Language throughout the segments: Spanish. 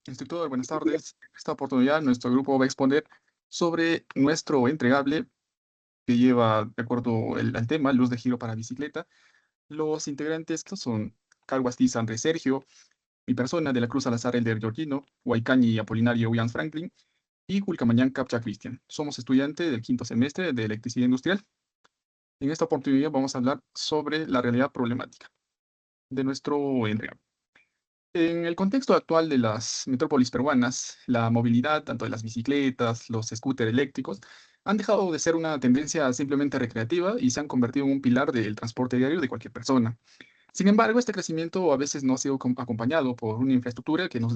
Instructor, buenas tardes. En esta oportunidad, nuestro grupo va a exponer sobre nuestro entregable que lleva, de acuerdo al tema, luz de giro para bicicleta. Los integrantes que son Calguastí Sanre Sergio, mi persona de la Cruz Salazar Elder Georgino, Huaycañi Apolinario Williams Franklin y Julcamañán Capcha Cristian. Somos estudiantes del quinto semestre de Electricidad Industrial. En esta oportunidad vamos a hablar sobre la realidad problemática de nuestro entregable. En el contexto actual de las metrópolis peruanas, la movilidad, tanto de las bicicletas, los scooters eléctricos, han dejado de ser una tendencia simplemente recreativa y se han convertido en un pilar del transporte diario de cualquier persona. Sin embargo, este crecimiento a veces no ha sido acompañado por una infraestructura que nos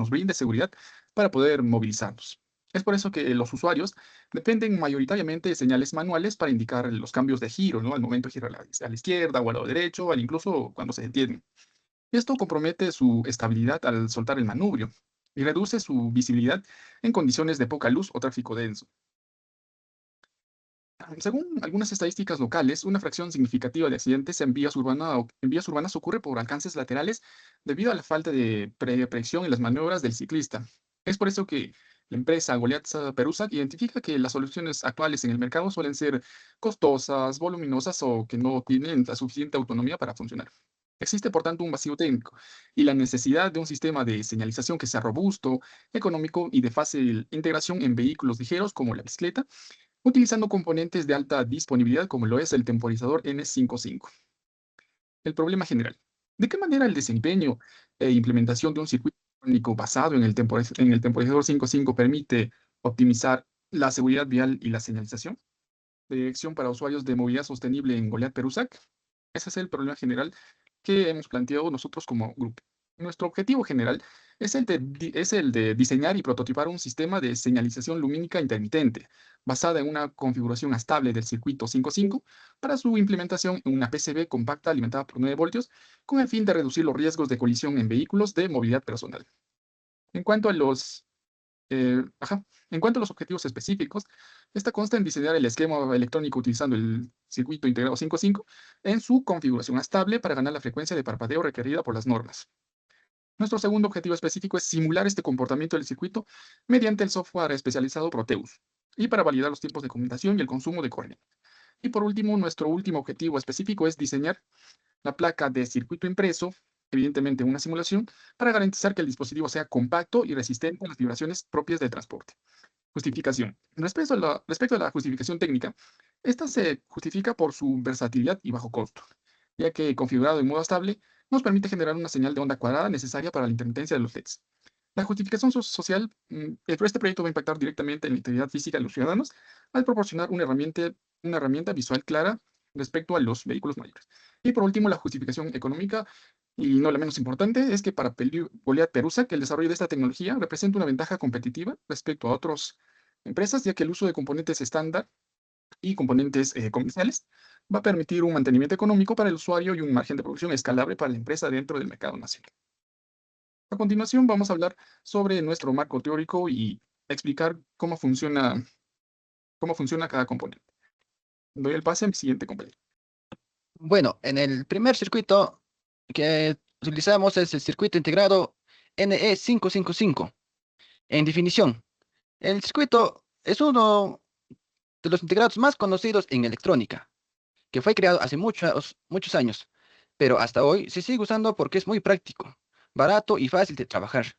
brinde seguridad para poder movilizarnos. Es por eso que los usuarios dependen mayoritariamente de señales manuales para indicar los cambios de giro, ¿no? Al momento de girar a la izquierda o al lado derecho, o incluso cuando se detienen. Esto compromete su estabilidad al soltar el manubrio y reduce su visibilidad en condiciones de poca luz o tráfico denso. Según algunas estadísticas locales, una fracción significativa de accidentes en vías urbanas ocurre por alcances laterales debido a la falta de precaución en las maniobras del ciclista. Es por eso que la empresa Goliath Perusa identifica que las soluciones actuales en el mercado suelen ser costosas, voluminosas o que no tienen la suficiente autonomía para funcionar. Existe, por tanto, un vacío técnico y la necesidad de un sistema de señalización que sea robusto, económico y de fácil integración en vehículos ligeros como la bicicleta, utilizando componentes de alta disponibilidad como lo es el temporizador N55. El problema general. ¿De qué manera el desempeño e implementación de un circuito electrónico basado en en el temporizador 55 permite optimizar la seguridad vial y la señalización? Dirección para usuarios de movilidad sostenible en Goliath Perusac. Ese es el problema general que hemos planteado nosotros como grupo. Nuestro objetivo general es el de diseñar y prototipar un sistema de señalización lumínica intermitente, basada en una configuración estable del circuito 5.5 para su implementación en una PCB compacta alimentada por 9 voltios, con el fin de reducir los riesgos de colisión en vehículos de movilidad personal. En cuanto a los En cuanto a los objetivos específicos, esta consta en diseñar el esquema electrónico utilizando el circuito integrado 5.5 en su configuración estable para ganar la frecuencia de parpadeo requerida por las normas. Nuestro segundo objetivo específico es simular este comportamiento del circuito mediante el software especializado Proteus y para validar los tiempos de comunicación y el consumo de corriente. Y por último, nuestro último objetivo específico es diseñar la placa de circuito impreso, evidentemente una simulación, para garantizar que el dispositivo sea compacto y resistente a las vibraciones propias del transporte. Justificación. Respecto a la justificación técnica, esta se justifica por su versatilidad y bajo costo, ya que configurado en modo estable, nos permite generar una señal de onda cuadrada necesaria para la intermitencia de los LEDs. La justificación social, este proyecto va a impactar directamente en la integridad física de los ciudadanos al proporcionar una herramienta visual clara respecto a los vehículos mayores. Y por último, la justificación económica, y no la menos importante, es que para Goliath Perusa, que el desarrollo de esta tecnología representa una ventaja competitiva respecto a otras empresas, ya que el uso de componentes estándar y componentes comerciales va a permitir un mantenimiento económico para el usuario y un margen de producción escalable para la empresa dentro del mercado nacional. A continuación, vamos a hablar sobre nuestro marco teórico y explicar cómo funciona cada componente. Doy el pase a mi siguiente compañero. Bueno, en el primer circuito que utilizamos es el circuito integrado NE555. En definición, el circuito es uno de los integrados más conocidos en electrónica, que fue creado hace muchos años, pero hasta hoy se sigue usando porque es muy práctico, barato y fácil de trabajar.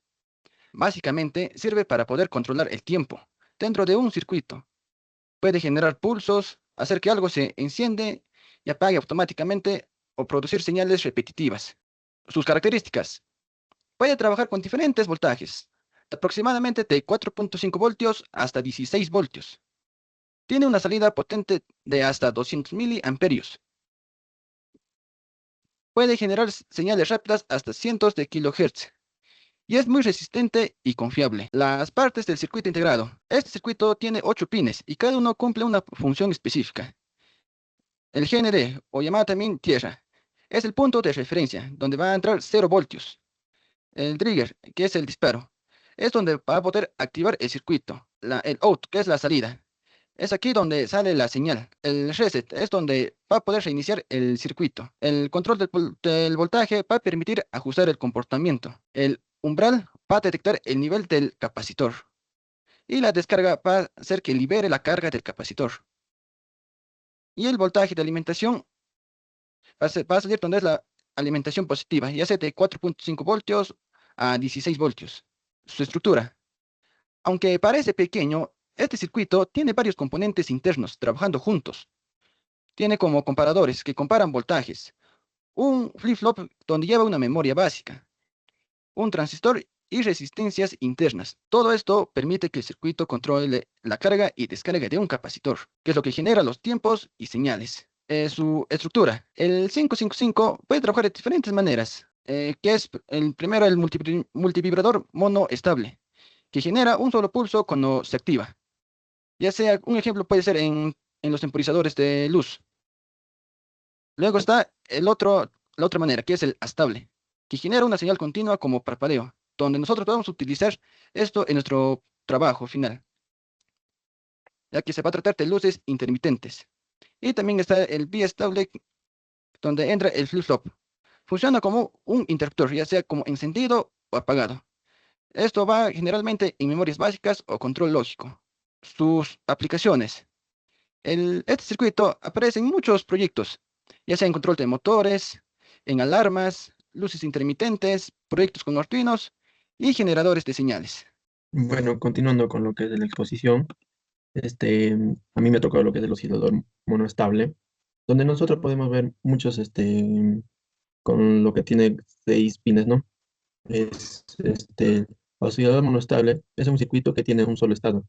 Básicamente sirve para poder controlar el tiempo dentro de un circuito. Puede generar pulsos, hacer que algo se enciende y apague automáticamente o producir señales repetitivas. Sus características. Puede trabajar con diferentes voltajes, aproximadamente de 4.5 voltios hasta 16 voltios. Tiene una salida potente de hasta 200 miliamperios. Puede generar señales rápidas hasta cientos de kilohertz. Y es muy resistente y confiable. Las partes del circuito integrado. Este circuito tiene 8 pines y cada uno cumple una función específica. El GND, o llamado también tierra, es el punto de referencia, donde va a entrar 0 voltios. El trigger, que es el disparo, es donde va a poder activar el circuito. El out, que es la salida, es aquí donde sale la señal. El reset es donde va a poder reiniciar el circuito. El control del voltaje va a permitir ajustar el comportamiento. El umbral va a detectar el nivel del capacitor y la descarga va a hacer que libere la carga del capacitor. Y el voltaje de alimentación va a salir donde es la alimentación positiva, ya sea de 4.5 voltios a 16 voltios. Su estructura. Aunque parece pequeño, este circuito tiene varios componentes internos trabajando juntos. Tiene como comparadores que comparan voltajes, un flip-flop donde lleva una memoria básica, un transistor y resistencias internas. Todo esto permite que el circuito controle la carga y descarga de un capacitor, que es lo que genera los tiempos y señales. Su estructura. El 555 puede trabajar de diferentes maneras, que es el primero el multivibrador mono estable, que genera un solo pulso cuando se activa. Ya sea, un ejemplo puede ser en los temporizadores de luz. Luego está la otra manera, que es el astable, que genera una señal continua como parpadeo, donde nosotros podemos utilizar esto en nuestro trabajo final, ya que se va a tratar de luces intermitentes. Y también está el biestable, donde entra el flip-flop. Funciona como un interruptor, ya sea como encendido o apagado. Esto va generalmente en memorias básicas o control lógico. Sus aplicaciones. Este circuito aparece en muchos proyectos, ya sea en control de motores, en alarmas, luces intermitentes, proyectos con Arduinos y generadores de señales. Bueno, continuando con lo que es de la exposición, a mí me ha tocado lo que es el oscilador monoestable, donde nosotros podemos ver muchos, con lo que tiene 6 pines, ¿no? El oscilador monoestable es un circuito que tiene un solo estado.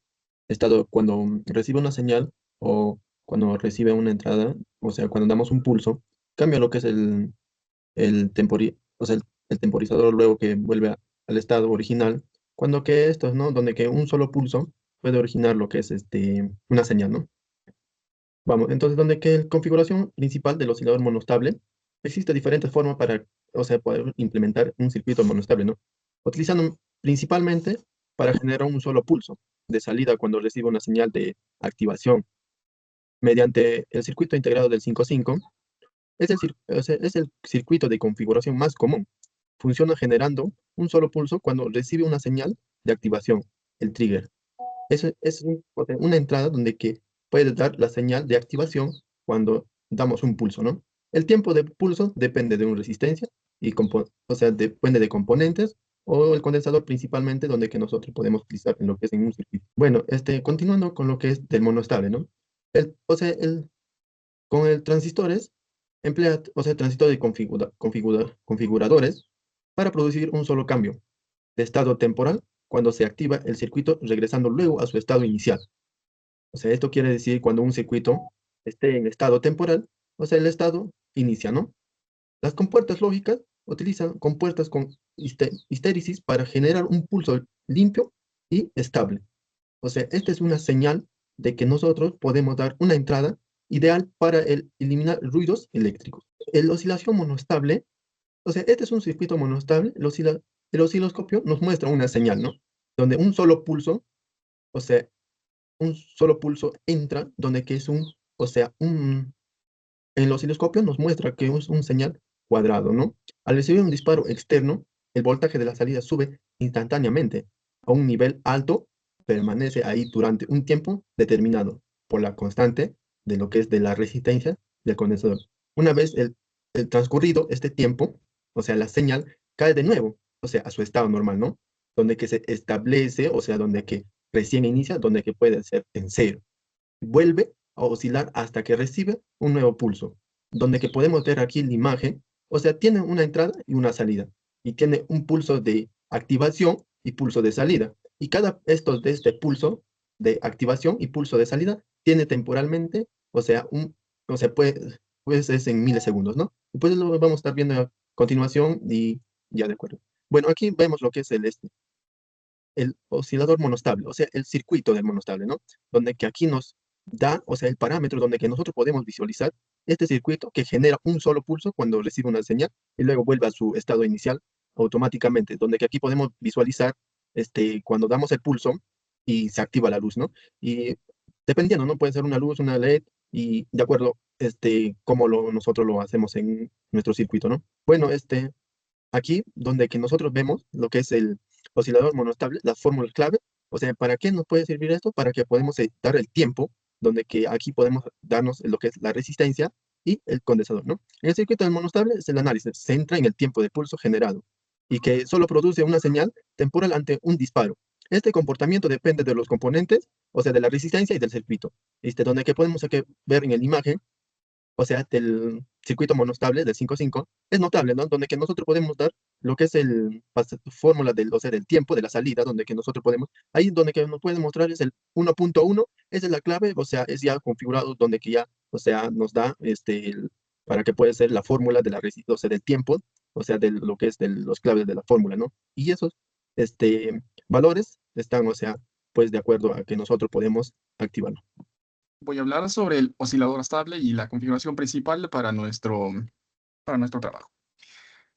Estado cuando recibe una señal o cuando recibe una entrada, o sea, cuando damos un pulso, cambia lo que es el temporizador luego que vuelve al estado original, cuando que estos, ¿no? Donde que un solo pulso puede originar lo que es una señal, ¿no? Vamos, entonces, donde que la configuración principal del oscilador monostable, existe diferentes formas para, o sea, poder implementar un circuito monostable, ¿no? Utilizando principalmente para generar un solo pulso de salida cuando recibe una señal de activación mediante el circuito integrado del 5.5. O sea, es el circuito de configuración más común. Funciona generando un solo pulso cuando recibe una señal de activación, el trigger. Eso es una entrada donde que puede dar la señal de activación cuando damos un pulso, ¿no? El tiempo de pulso depende de una resistencia y o sea, depende de componentes o el condensador principalmente donde que nosotros podemos utilizar en lo que es en un circuito. Bueno, continuando con lo que es del monoestable, ¿no? O sea, con el transistores emplea, o sea, transistores de configuradores para producir un solo cambio de estado temporal cuando se activa el circuito regresando luego a su estado inicial. O sea, esto quiere decir cuando un circuito esté en estado temporal, o sea, el estado inicia, ¿no? Las compuertas lógicas utilizan compuertas con histéresis para generar un pulso limpio y estable. O sea, esta es una señal de que nosotros podemos dar una entrada ideal para eliminar ruidos eléctricos. La oscilación monoestable, o sea, este es un circuito monoestable, el osciloscopio nos muestra una señal, ¿no? Donde un solo pulso, o sea, un solo pulso entra, donde que es o sea, el osciloscopio nos muestra que es un señal cuadrado, ¿no? Al recibir un disparo externo, el voltaje de la salida sube instantáneamente a un nivel alto, permanece ahí durante un tiempo determinado por la constante de lo que es de la resistencia del condensador. Una vez transcurrido este tiempo, o sea, la señal cae de nuevo, o sea, a su estado normal, ¿no? Donde que se establece, o sea, donde que recién inicia, donde que puede ser en cero. Vuelve a oscilar hasta que recibe un nuevo pulso, donde que podemos ver aquí la imagen, o sea, tiene una entrada y una salida, y tiene un pulso de activación y pulso de salida, y cada estos de este pulso de activación y pulso de salida tiene temporalmente, o sea, pues es en milisegundos, ¿no? Y pues lo vamos a estar viendo a continuación y ya de acuerdo. Bueno, aquí vemos lo que es el oscilador monostable, o sea, el circuito del monostable, ¿no? Donde que aquí nos da, o sea, el parámetro donde que nosotros podemos visualizar este circuito que genera un solo pulso cuando recibe una señal y luego vuelve a su estado inicial automáticamente, donde que aquí podemos visualizar cuando damos el pulso y se activa la luz, ¿no? Y dependiendo, ¿no? Puede ser una luz, una LED y de acuerdo, como nosotros lo hacemos en nuestro circuito, ¿no? Bueno, aquí donde que nosotros vemos lo que es oscilador monostable, la fórmula clave. O sea, ¿para qué nos puede servir esto? Para que podemos dar el tiempo, donde que aquí podemos darnos lo que es la resistencia y el condensador, ¿no? En el circuito del monostable, el análisis se centra en el tiempo de pulso generado y que solo produce una señal temporal ante un disparo. Este comportamiento depende de los componentes, o sea, de la resistencia y del circuito. Donde que podemos aquí ver en la imagen, o sea, del circuito monostable del 5.5, es notable, ¿no? Donde que nosotros podemos dar lo que es el fórmula del, o sea, del tiempo de la salida, donde que nosotros podemos, ahí donde que nos puede mostrar es el 1.1, esa es la clave, o sea, es ya configurado donde que ya, o sea, nos da para que puede ser la fórmula de la o sea, del tiempo, o sea, de lo que es de los claves de la fórmula, ¿no? Y esos valores están, o sea, pues de acuerdo a que nosotros podemos activarlo. Voy a hablar sobre el oscilador estable y la configuración principal para nuestro trabajo.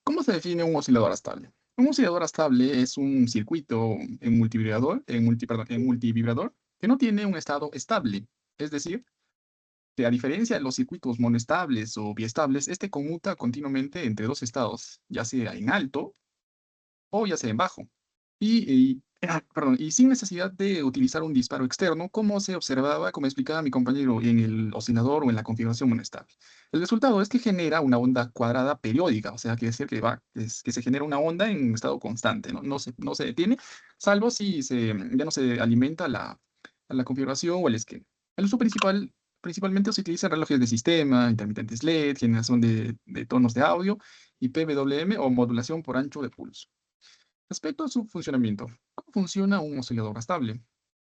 ¿Cómo se define un oscilador estable? Un oscilador estable es un circuito en multivibrador que no tiene un estado estable. Es decir, que a diferencia de los circuitos monoestables o biestables, este conmuta continuamente entre dos estados, ya sea en alto o ya sea en bajo. Y sin necesidad de utilizar un disparo externo, como se observaba, como explicaba mi compañero en el oscilador o en la configuración monostable. El resultado es que genera una onda cuadrada periódica, o sea, quiere decir que se genera una onda en estado constante, ¿no? No se detiene, salvo si ya no se alimenta la configuración o el esquema. El uso principalmente se utiliza en relojes de sistema, intermitentes LED, generación de tonos de audio y PWM o modulación por ancho de pulso. Respecto a su funcionamiento, ¿cómo funciona un oscilador estable?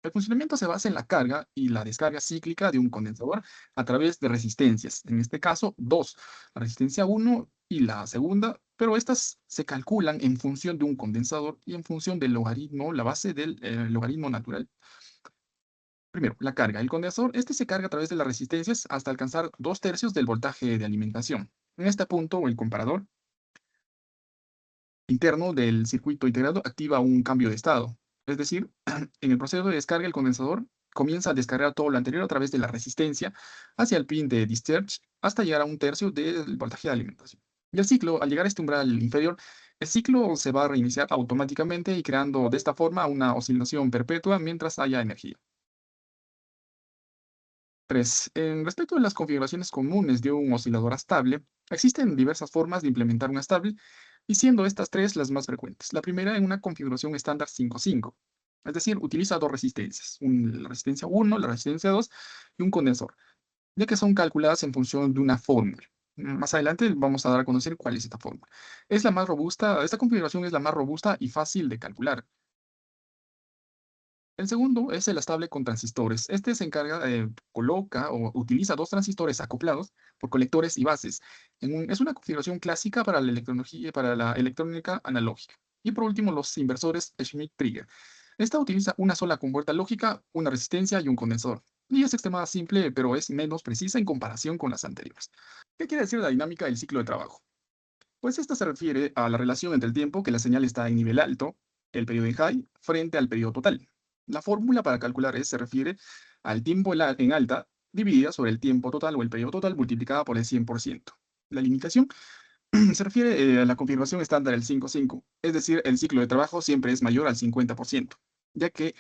El funcionamiento se basa en la carga y la descarga cíclica de un condensador a través de resistencias, en este caso dos, la resistencia 1 y la segunda, pero estas se calculan en función de un condensador y en función del logaritmo, la base del logaritmo natural. Primero, la carga. El condensador, se carga a través de las resistencias hasta alcanzar 2/3 del voltaje de alimentación. En este punto, el comparador interno del circuito integrado activa un cambio de estado. Es decir, en el proceso de descarga, el condensador comienza a descargar todo lo anterior a través de la resistencia hacia el pin de discharge hasta llegar a 1/3 del voltaje de alimentación. Y el ciclo, al llegar a este umbral inferior, el ciclo se va a reiniciar automáticamente y creando de esta forma una oscilación perpetua mientras haya energía. 3. En respecto a las configuraciones comunes de un oscilador estable, existen diversas formas de implementar un estable, y siendo estas tres las más frecuentes. La primera en una configuración estándar 5.5, es decir, utiliza dos resistencias, la resistencia 1, la resistencia 2 y un condensador, ya que son calculadas en función de una fórmula. Más adelante vamos a dar a conocer cuál es esta fórmula. Es la más robusta, esta configuración es la más robusta y fácil de calcular. El segundo es el estable con transistores. Este se encarga, coloca o utiliza dos transistores acoplados por colectores y bases. Es una configuración clásica para la electrónica analógica. Y por último, los inversores Schmitt-Trigger. Esta utiliza una sola compuerta lógica, una resistencia y un condensador. Y es extremadamente simple, pero es menos precisa en comparación con las anteriores. ¿Qué quiere decir la dinámica del ciclo de trabajo? Pues esta se refiere a la relación entre el tiempo que la señal está en nivel alto, el periodo en high, frente al periodo total. La fórmula para calcular se refiere al tiempo en alta dividida sobre el tiempo total o el periodo total multiplicada por el 100%. La limitación se refiere a la configuración estándar del 5.5, es decir, el ciclo de trabajo siempre es mayor al 50%, ya que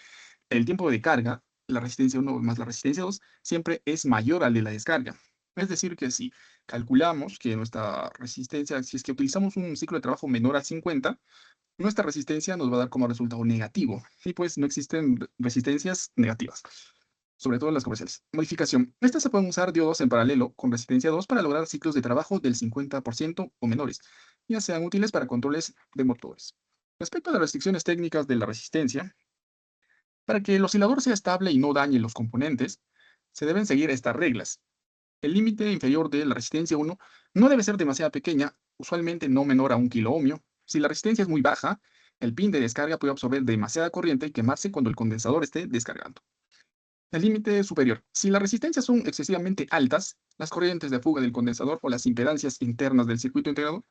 el tiempo de carga, la resistencia 1 más la resistencia 2, siempre es mayor al de la descarga. Es decir, que si calculamos que nuestra resistencia, si es que utilizamos un ciclo de trabajo menor a 50, nuestra resistencia nos va a dar como resultado negativo. Y pues no existen resistencias negativas, sobre todo en las comerciales. Modificación. Estas se pueden usar diodos en paralelo con resistencia 2 para lograr ciclos de trabajo del 50% o menores, ya sean útiles para controles de motores. Respecto a las restricciones técnicas de la resistencia, para que el oscilador sea estable y no dañe los componentes, se deben seguir estas reglas. El límite inferior de la resistencia 1 no debe ser demasiado pequeña, usualmente no menor a 1 kilo ohmio. Si la resistencia es muy baja, el pin de descarga puede absorber demasiada corriente y quemarse cuando el condensador esté descargando. El límite superior. Si las resistencias son excesivamente altas, las corrientes de fuga del condensador o las impedancias internas del circuito integrado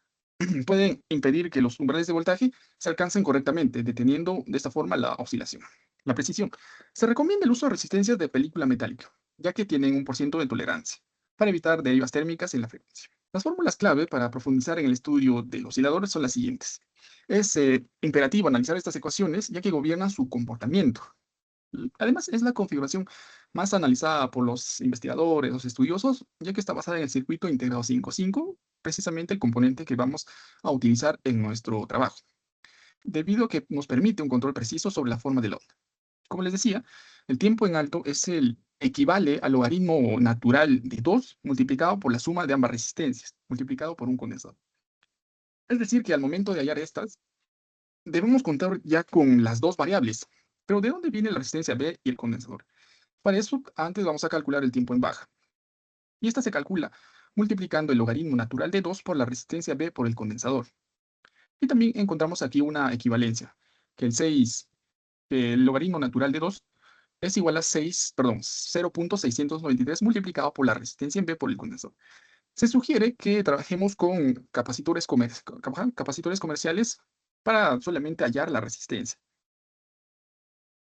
pueden impedir que los umbrales de voltaje se alcancen correctamente, deteniendo de esta forma la oscilación. La precisión. Se recomienda el uso de resistencias de película metálica, ya que tienen 1% de tolerancia, para evitar derivas térmicas en la frecuencia. Las fórmulas clave para profundizar en el estudio del oscilador son las siguientes. Es imperativo analizar estas ecuaciones ya que gobiernan su comportamiento. Y además, es la configuración más analizada por los investigadores, los estudiosos, ya que está basada en el circuito integrado 5.5, precisamente el componente que vamos a utilizar en nuestro trabajo, debido a que nos permite un control preciso sobre la forma del onda. Como les decía, el tiempo en alto equivale al logaritmo natural de 2 multiplicado por la suma de ambas resistencias, multiplicado por un condensador. Es decir, que al momento de hallar estas, debemos contar ya con las dos variables. Pero ¿de dónde viene la resistencia B y el condensador? Para eso, antes vamos a calcular el tiempo en baja. Y esta se calcula multiplicando el logaritmo natural de 2 por la resistencia B por el condensador. Y también encontramos aquí una equivalencia, que el logaritmo natural de 2 es igual a 0.693 multiplicado por la resistencia en B por el condensador. Se sugiere que trabajemos con capacitores comerciales para solamente hallar la resistencia.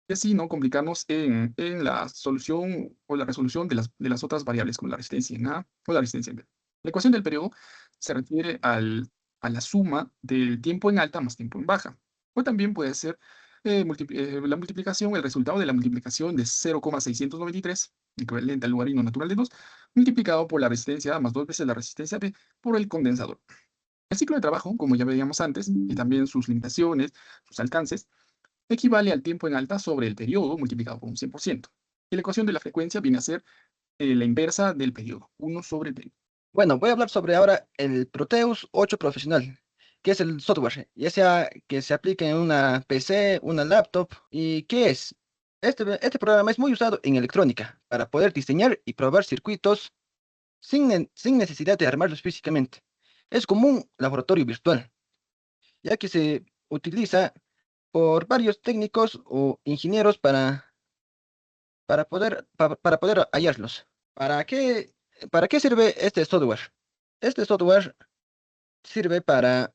Y así no complicarnos en la solución o la resolución de las otras variables, como la resistencia en A o la resistencia en B. La ecuación del periodo se refiere a la suma del tiempo en alta más tiempo en baja. O también puede ser la multiplicación, el resultado de la multiplicación de 0,693, equivalente al logaritmo natural de 2, multiplicado por la resistencia A más 2 veces la resistencia B por el condensador. El ciclo de trabajo, como ya veíamos antes, y también sus limitaciones, sus alcances, equivale al tiempo en alta sobre el periodo multiplicado por un 100%. Y la ecuación de la frecuencia viene a ser la inversa del periodo, 1 sobre el periodo. Bueno, voy a hablar sobre ahora el Proteus 8 Profesional, que es el software, ya sea que se aplique en una PC, una laptop. ¿Y qué es? Este programa es muy usado en electrónica para poder diseñar y probar circuitos sin necesidad de armarlos físicamente. Es como un laboratorio virtual, ya que se utiliza por varios técnicos o ingenieros para poder hallarlos. ¿Para qué sirve este software? Este software sirve para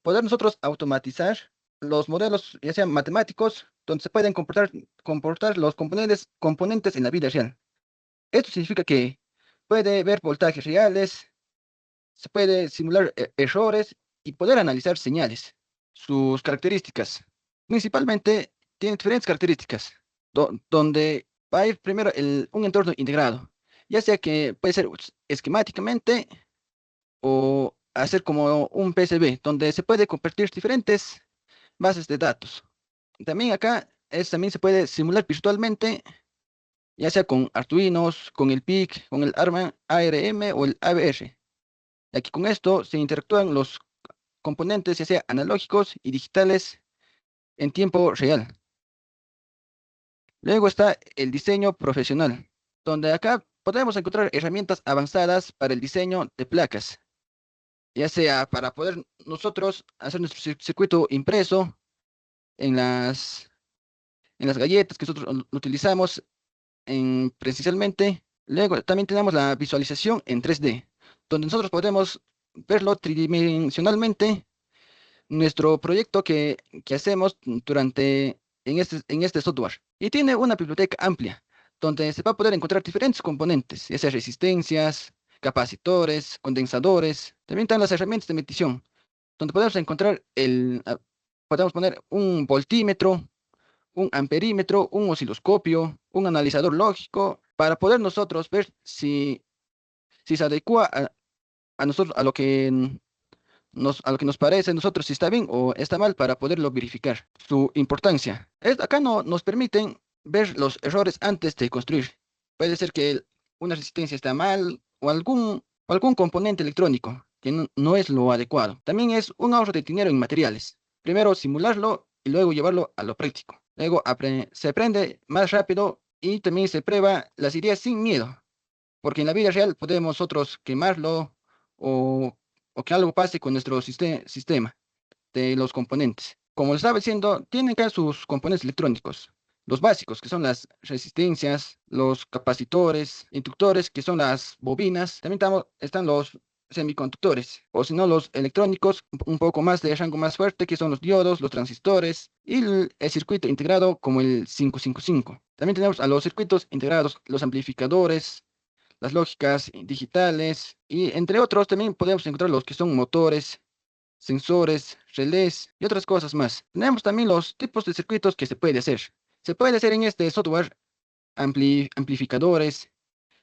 poder nosotros automatizar los modelos, ya sean matemáticos, donde se pueden comportar los componentes en la vida real. Esto significa que puede ver voltajes reales, se puede simular errores y poder analizar señales. Sus características, principalmente, tienen diferentes características, donde va a ir primero un entorno integrado, ya sea que puede ser esquemáticamente o hacer como un PCB, donde se puede compartir diferentes bases de datos. También acá también se puede simular virtualmente, ya sea con Arduinos, con el PIC, con el ARM o el ABR. Y aquí con esto se interactúan los componentes, ya sea analógicos y digitales, en tiempo real. Luego está el diseño profesional, donde acá podemos encontrar herramientas avanzadas para el diseño de placas, ya sea para poder nosotros hacer nuestro circuito impreso en las galletas que nosotros lo utilizamos presencialmente. Luego también tenemos la visualización en 3D, donde nosotros podemos verlo tridimensionalmente, nuestro proyecto que hacemos en este software. Y tiene una biblioteca amplia, donde se va a poder encontrar diferentes componentes, ya sea resistencias, capacitores, condensadores. También están las herramientas de medición, donde podemos encontrar podemos poner un voltímetro, un amperímetro, un osciloscopio, un analizador lógico, para poder nosotros ver si se adecua a nosotros, a lo que nos parece a nosotros si está bien o está mal para poderlo verificar. Su importancia. Acá no nos permiten ver los errores antes de construir. Puede ser que una resistencia está mal o algún componente electrónico que no es lo adecuado. También es un ahorro de dinero en materiales. Primero simularlo y luego llevarlo a lo práctico. Luego se aprende más rápido y también se prueba las ideas sin miedo, porque en la vida real podemos nosotros quemarlo o, o que algo pase con nuestro sistema de los componentes. Como les estaba diciendo, tienen acá sus componentes electrónicos, los básicos, que son las resistencias, los capacitores, inductores, que son las bobinas. También están los semiconductores, o si no, los electrónicos, un poco más de rango más fuerte, que son los diodos, los transistores y el circuito integrado como el 555. También tenemos a los circuitos integrados, los amplificadores, las lógicas digitales y entre otros también podemos encontrar los que son motores, sensores, relés y otras cosas más. Tenemos también los tipos de circuitos que se puede hacer. Se puede hacer en este software amplificadores,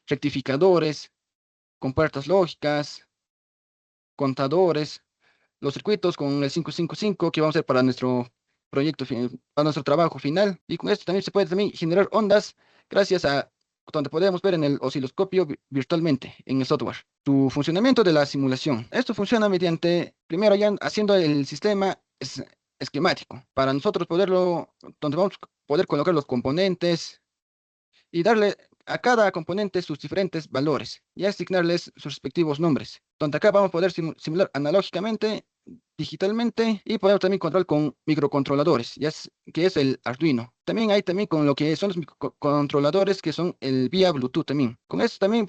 rectificadores, compuertas lógicas, contadores, los circuitos con el 555 que vamos a hacer para nuestro para nuestro trabajo final. Y con esto también se puede también generar ondas gracias a donde podemos ver en el osciloscopio virtualmente en el software. Su funcionamiento de la simulación. Esto funciona mediante, primero ya haciendo el sistema esquemático, para nosotros poderlo, donde vamos a poder colocar los componentes y darle a cada componente sus diferentes valores y asignarles sus respectivos nombres. Donde acá vamos a poder simular analógicamente, digitalmente y podemos también controlar con microcontroladores, que es el Arduino. También hay también con lo que son los microcontroladores que son el vía Bluetooth también. Con esto también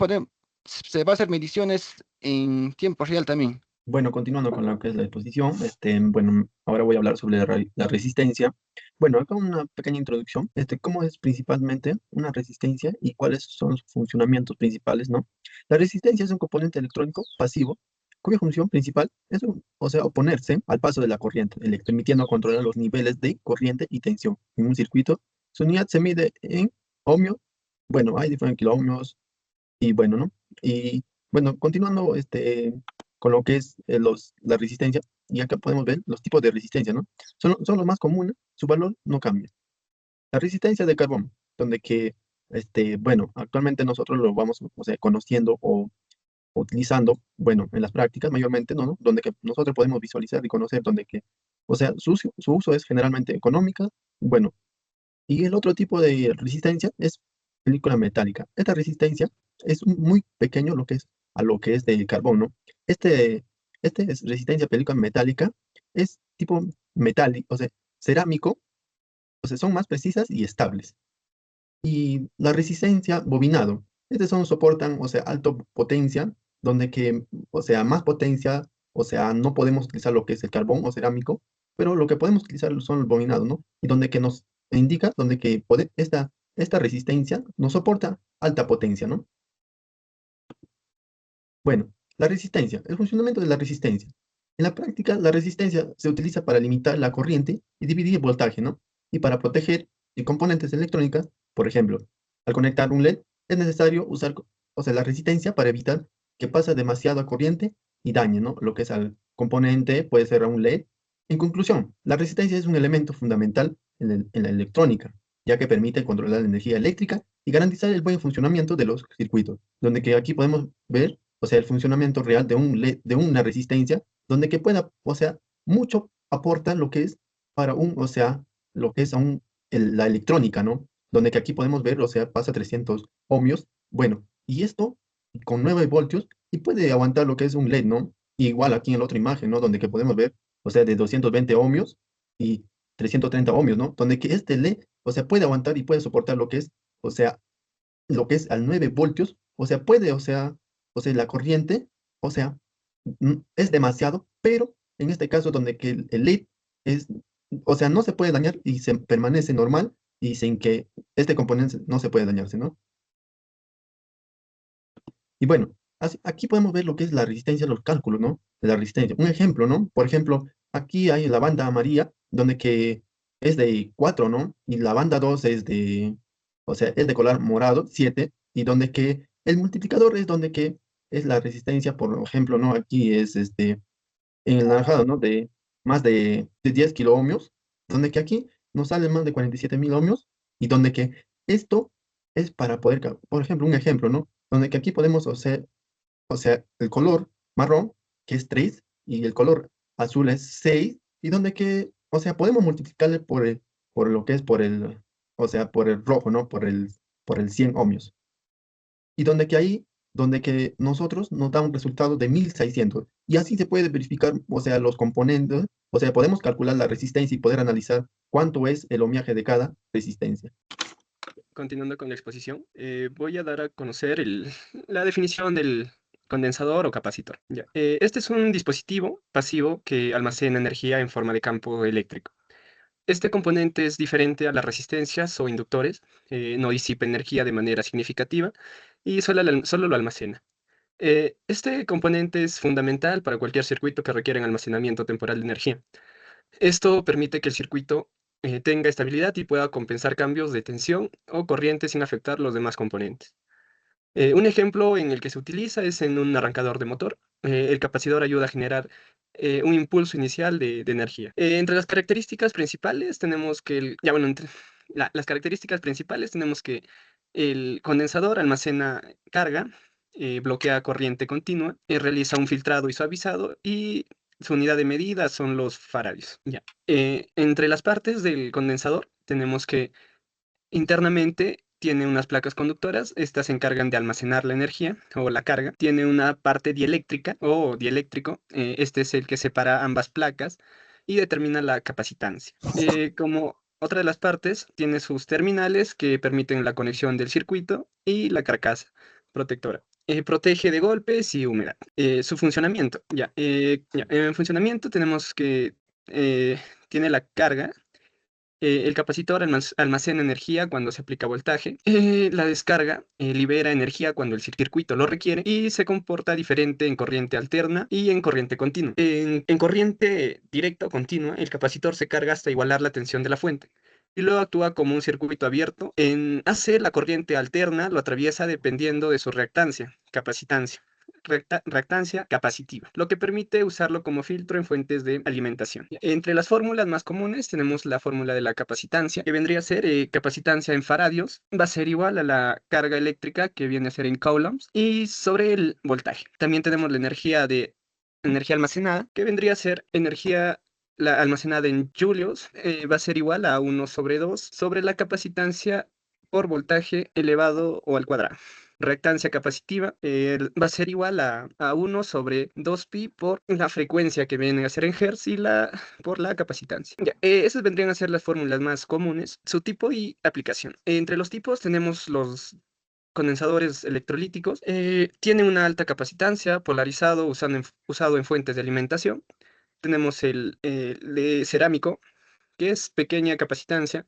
se va a hacer mediciones en tiempo real también. Bueno, continuando con lo que es la exposición, bueno, ahora voy a hablar sobre la resistencia. Bueno, acá una pequeña introducción, cómo es principalmente una resistencia y cuáles son sus funcionamientos principales, ¿no? La resistencia es un componente electrónico pasivo cuya función principal es, o sea, oponerse al paso de la corriente, permitiendo controlar los niveles de corriente y tensión en un circuito. Su unidad se mide en ohmios, bueno, hay diferentes kiloohmios y bueno, ¿no? Y bueno, continuando con lo que es la resistencia, y acá podemos ver los tipos de resistencia, ¿no? Son los más comunes, su valor no cambia. La resistencia de carbón, donde que, bueno, actualmente nosotros lo vamos, o sea, conociendo o utilizando, bueno, en las prácticas mayormente, ¿no? Donde que nosotros podemos visualizar y conocer, donde que, o sea, su uso es generalmente económica, bueno, y el otro tipo de resistencia es película metálica. Esta resistencia es muy pequeño lo que es a lo que es del carbono. Este es resistencia película metálica es tipo metálico, o sea, cerámico, o sea, son más precisas y estables. Y la resistencia bobinado, son soportan, o sea, alta potencia, donde que, o sea, más potencia, o sea, no podemos utilizar lo que es el carbón o cerámico, pero lo que podemos utilizar son los bobinados, ¿no? Y donde que nos indica, donde que esta resistencia nos soporta alta potencia, ¿no? Bueno, la resistencia, el funcionamiento de la resistencia. En la práctica, la resistencia se utiliza para limitar la corriente y dividir el voltaje, ¿no? Y para proteger componentes electrónicas, por ejemplo, al conectar un LED, es necesario usar, o sea, la resistencia para evitar que pase demasiada corriente y dañe, ¿no? Lo que es al componente, puede ser a un LED. En conclusión, la resistencia es un elemento fundamental en la electrónica, ya que permite controlar la energía eléctrica y garantizar el buen funcionamiento de los circuitos, donde que aquí podemos ver, o sea, el funcionamiento real de un LED, de una resistencia, donde que pueda, o sea, mucho aporta lo que es para o sea, lo que es la electrónica, ¿no? Donde que aquí podemos ver, o sea, pasa 300 ohmios, bueno, y esto con 9 voltios y puede aguantar lo que es un LED, ¿no? Igual aquí en la otra imagen, ¿no? Donde que podemos ver, o sea, de 220 ohmios y 330 ohmios, ¿no? Donde que este LED, o sea, puede aguantar y puede soportar lo que es, o sea, lo que es al 9 voltios, o sea, puede, o sea, la corriente, o sea, es demasiado, pero en este caso donde que el LED es, o sea, no se puede dañar y se permanece normal y sin que este componente no se puede dañarse, ¿no? Y bueno, aquí podemos ver lo que es la resistencia, los cálculos, ¿no? De la resistencia. Un ejemplo, ¿no? Por ejemplo, aquí hay la banda amarilla, donde que es de 4, ¿no? Y la banda 2 es de, o sea, es de color morado, 7, y donde que el multiplicador es donde que es la resistencia, por ejemplo, ¿no? Aquí es en el naranjado, ¿no? De más de 10 kiloohmios, donde que aquí nos salen más de 47.000 ohmios, y donde que esto es para poder, por ejemplo, un ejemplo, ¿no? Donde que aquí podemos hacer, o sea, el color marrón, que es 3 y el color azul es 6 y donde que, o sea, podemos multiplicarle por lo que es o sea, por el rojo, ¿no? Por el 100 ohmios. Y donde que nosotros nos da un resultado de 1.600. Y así se puede verificar, o sea, los componentes, o sea, podemos calcular la resistencia y poder analizar cuánto es el ohmiaje de cada resistencia. Continuando con la exposición, voy a dar a conocer la definición del condensador o capacitor. Ya. Este es un dispositivo pasivo que almacena energía en forma de campo eléctrico. Este componente es diferente a las resistencias o inductores, no disipa energía de manera significativa y solo lo almacena. Este componente es fundamental para cualquier circuito que requiera almacenamiento temporal de energía. Esto permite que el circuito tenga estabilidad y pueda compensar cambios de tensión o corriente sin afectar los demás componentes. Un ejemplo en el que se utiliza es en un arrancador de motor. El capacitor ayuda a generar un impulso inicial de energía. Entre las características principales tenemos que las características principales tenemos que el condensador almacena carga, bloquea corriente continua, realiza un filtrado y suavizado y su unidad de medida son los faradios. Ya. Entre las partes del condensador tenemos que internamente tiene unas placas conductoras, estas se encargan de almacenar la energía o la carga. Tiene una parte dieléctrica o dieléctrico, este es el que separa ambas placas y determina la capacitancia. Como otra de las partes, tiene sus terminales que permiten la conexión del circuito y la carcasa protectora. Protege de golpes y humedad. Su funcionamiento, en funcionamiento tenemos que tiene la carga. El capacitor almacena energía cuando se aplica voltaje. La descarga libera energía cuando el circuito lo requiere y se comporta diferente en corriente alterna y en corriente continua. En corriente directa o continua, el capacitor se carga hasta igualar la tensión de la fuente y luego actúa como un circuito abierto. En AC, la corriente alterna lo atraviesa dependiendo de su reactancia, capacitancia. Reactancia capacitiva, lo que permite usarlo como filtro en fuentes de alimentación. Entre las fórmulas más comunes tenemos la fórmula de la capacitancia, que vendría a ser capacitancia en faradios, va a ser igual a la carga eléctrica, que viene a ser en coulombs, y sobre el voltaje. También tenemos la energía almacenada, que vendría a ser energía almacenada en julios, va a ser igual a 1/2 sobre la capacitancia por voltaje elevado o al cuadrado. Reactancia capacitiva va a ser igual a 1/2pi por la frecuencia, que viene a ser en hertz, y por la capacitancia. Ya, esas vendrían a ser las fórmulas más comunes, su tipo y aplicación. Entre los tipos tenemos los condensadores electrolíticos. Tiene una alta capacitancia, polarizado, usado en fuentes de alimentación. Tenemos el de cerámico, que es pequeña capacitancia,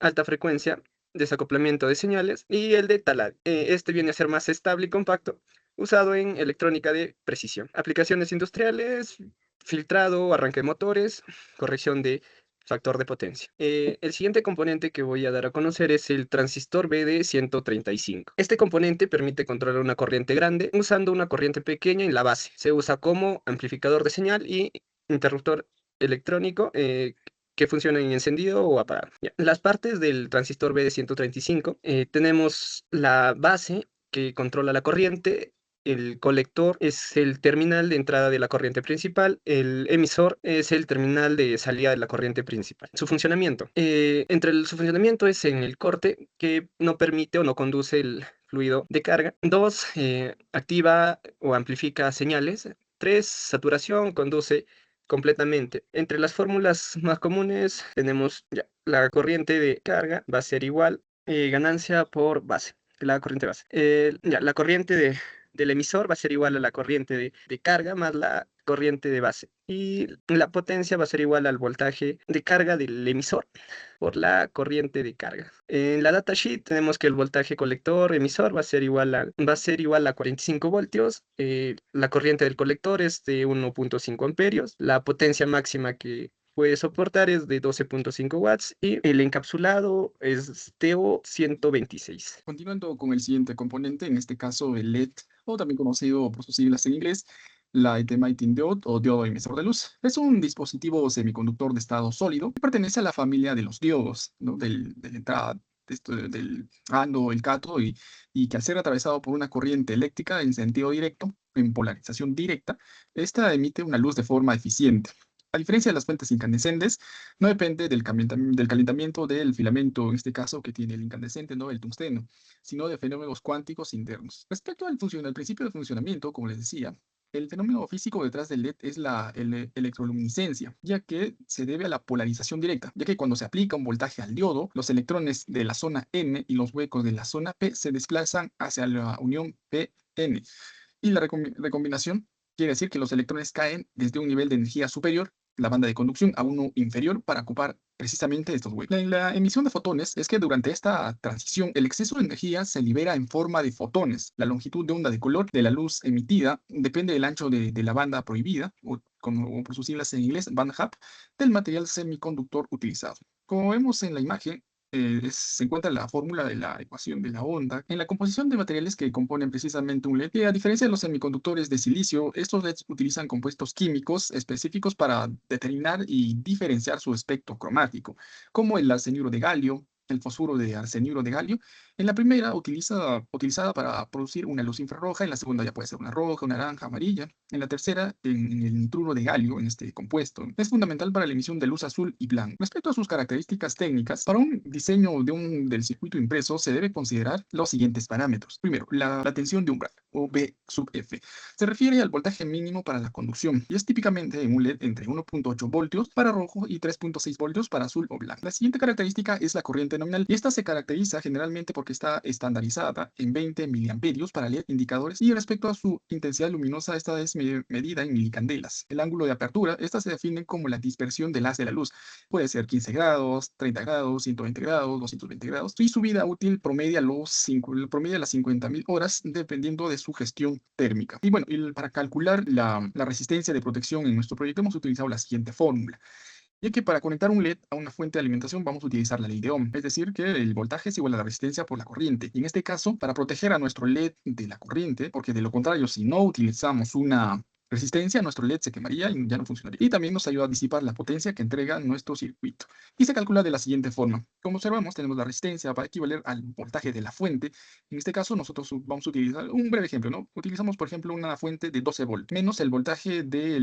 alta frecuencia, desacoplamiento de señales, y el de talar. Este viene a ser más estable y compacto, usado en electrónica de precisión. Aplicaciones industriales, filtrado, arranque de motores, corrección de factor de potencia. El siguiente componente que voy a dar a conocer es el transistor BD135. Este componente permite controlar una corriente grande usando una corriente pequeña en la base. Se usa como amplificador de señal y interruptor electrónico que funcionan en encendido o apagado. Ya. Las partes del transistor BD135, tenemos la base, que controla la corriente. El colector es el terminal de entrada de la corriente principal. El emisor es el terminal de salida de la corriente principal. Su funcionamiento. Su funcionamiento es en el corte, que no permite o no conduce el fluido de carga. 2, activa o amplifica señales. 3, saturación, conduce completamente. Entre las fórmulas más comunes tenemos la corriente de carga, va a ser igual ganancia por base, la corriente base. La corriente del emisor va a ser igual a la corriente de carga más la corriente de base. Y la potencia va a ser igual al voltaje de carga del emisor por la corriente de carga. En la datasheet tenemos que el voltaje colector emisor va a ser igual a 45 voltios. La corriente del colector es de 1.5 amperios. La potencia máxima que puede soportar es de 12.5 watts y el encapsulado es TO 126. Continuando con el siguiente componente, en este caso el LED, o también conocido por sus siglas en inglés, Light Emitting Diode o diodo emisor de luz. Es un dispositivo semiconductor de estado sólido que pertenece a la familia de los diodos, ¿no? De la entrada del ánodo, el cátodo, y que al ser atravesado por una corriente eléctrica en sentido directo, en polarización directa, esta emite una luz de forma eficiente. A diferencia de las fuentes incandescentes, no depende del calentamiento del filamento, en este caso que tiene el incandescente, ¿no? El tungsteno, sino de fenómenos cuánticos internos. Respecto al principio de funcionamiento, como les decía, el fenómeno físico detrás del LED es la electroluminiscencia, ya que se debe a la polarización directa, ya que cuando se aplica un voltaje al diodo, los electrones de la zona N y los huecos de la zona P se desplazan hacia la unión PN. Y la recombinación quiere decir que los electrones caen desde un nivel de energía superior la banda de conducción a uno inferior para ocupar precisamente estos huecos. La emisión de fotones es que durante esta transición el exceso de energía se libera en forma de fotones. La longitud de onda de color de la luz emitida depende del ancho de la banda prohibida, o como por sus siglas en inglés, bandgap, del material semiconductor utilizado. Como vemos en la imagen, se encuentra la fórmula de la ecuación de la onda en la composición de materiales que componen precisamente un LED. Y a diferencia de los semiconductores de silicio, estos LEDs utilizan compuestos químicos específicos para determinar y diferenciar su espectro cromático, como el arseniuro de galio, el fosfuro de arseniuro de galio. En la primera, utilizada para producir una luz infrarroja; en la segunda ya puede ser una roja, una naranja, amarilla; en la tercera, en el nitruro de galio, en este compuesto. Es fundamental para la emisión de luz azul y blanco. Respecto a sus características técnicas, para un diseño del circuito impreso se debe considerar los siguientes parámetros. Primero, la tensión de umbral, o B sub F. Se refiere al voltaje mínimo para la conducción y es típicamente en un LED entre 1.8 voltios para rojo y 3.6 voltios para azul o blanco. La siguiente característica es la corriente nominal, y esta se caracteriza generalmente porque está estandarizada en 20 miliamperios para LED indicadores, y respecto a su intensidad luminosa, esta es medida en milicandelas. El ángulo de apertura, esta se define como la dispersión del haz de la luz. Puede ser 15 grados, 30 grados, 120 grados, 220 grados, y su vida útil promedia las 50.000 horas, dependiendo de su gestión térmica. Y bueno, para calcular la resistencia de protección en nuestro proyecto hemos utilizado la siguiente fórmula, ya que para conectar un LED a una fuente de alimentación vamos a utilizar la ley de Ohm, es decir, que el voltaje es igual a la resistencia por la corriente. Y en este caso, para proteger a nuestro LED de la corriente, porque de lo contrario, si no utilizamos una resistencia, nuestro LED se quemaría y ya no funcionaría. Y también nos ayuda a disipar la potencia que entrega nuestro circuito. Y se calcula de la siguiente forma. Como observamos, tenemos la resistencia para equivaler al voltaje de la fuente. En este caso, nosotros vamos a utilizar un breve ejemplo, ¿no? Utilizamos, por ejemplo, una fuente de 12 volts, menos el voltaje de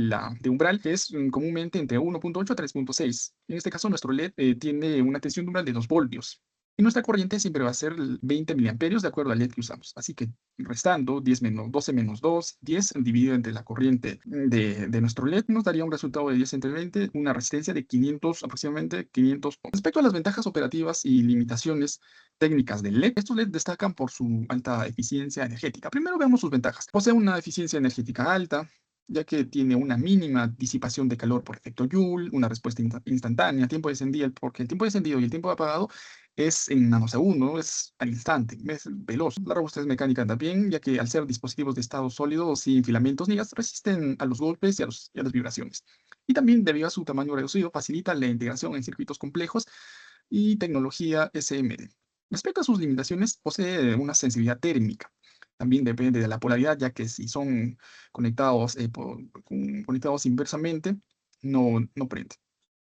umbral, que es comúnmente entre 1.8 a 3.6. En este caso, nuestro LED tiene una tensión de umbral de 2 voltios. Y nuestra corriente siempre va a ser 20 miliamperios de acuerdo al LED que usamos. Así que restando 12 menos 2, 10 dividido entre la corriente de nuestro LED, nos daría un resultado de 10 entre 20, una resistencia de 500, aproximadamente 500 ohms. Respecto a las ventajas operativas y limitaciones técnicas del LED, estos LED destacan por su alta eficiencia energética. Primero veamos sus ventajas. Posee una eficiencia energética alta, ya que tiene una mínima disipación de calor por efecto Joule, una respuesta instantánea, tiempo de encendido, porque el tiempo de encendido y el tiempo de apagado es en nanosegundos, es al instante, es veloz. La robustez mecánica también, ya que al ser dispositivos de estado sólido sin filamentos ni gas, resisten a los golpes y a las vibraciones. Y también, debido a su tamaño reducido, facilita la integración en circuitos complejos y tecnología SMD. Respecto a sus limitaciones, posee una sensibilidad térmica. También depende de la polaridad, ya que si son conectados, conectados inversamente, no prende.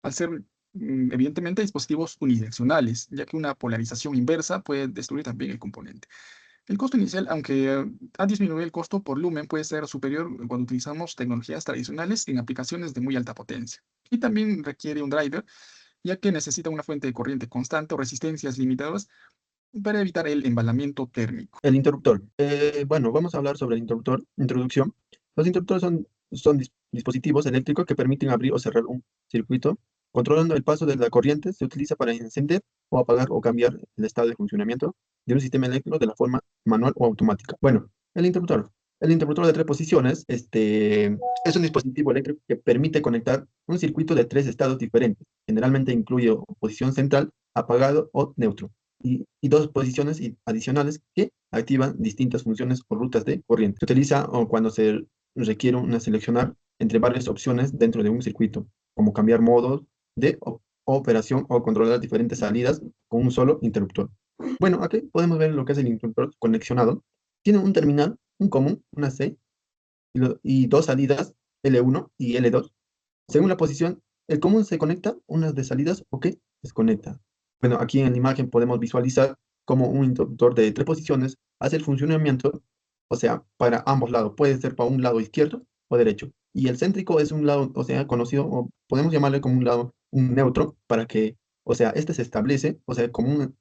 Al ser, evidentemente, dispositivos unidireccionales, ya que una polarización inversa puede destruir también el componente. El costo inicial, aunque ha disminuido el costo por lumen, puede ser superior cuando utilizamos tecnologías tradicionales en aplicaciones de muy alta potencia. Y también requiere un driver, ya que necesita una fuente de corriente constante o resistencias limitadas para evitar el embalamiento térmico. El interruptor. Bueno, vamos a hablar sobre el interruptor. Introducción. Los interruptores son dispositivos eléctricos que permiten abrir o cerrar un circuito. Controlando el paso de la corriente, se utiliza para encender o apagar o cambiar el estado de funcionamiento de un sistema eléctrico de la forma manual o automática. Bueno, el interruptor. El interruptor de 3 posiciones es un dispositivo eléctrico que permite conectar un circuito de 3 estados diferentes. Generalmente incluye posición central, apagado o neutro, y 2 posiciones adicionales que activan distintas funciones o rutas de corriente. Se utiliza cuando se requiere seleccionar entre varias opciones dentro de un circuito, como cambiar modos de operación o controlar diferentes salidas con un solo interruptor. Bueno, aquí podemos ver lo que es el interruptor conexionado. Tiene un terminal, un común, una C, y 2 salidas, L1 y L2. Según la posición, el común se conecta, unas de salidas o que desconecta. Bueno, aquí en la imagen podemos visualizar cómo un interruptor de 3 posiciones hace el funcionamiento, o sea, para ambos lados. Puede ser para un lado izquierdo o derecho. Y el céntrico es un lado, o sea, conocido, o podemos llamarle como un lado, un neutro, para que, o sea, este se establece, o sea,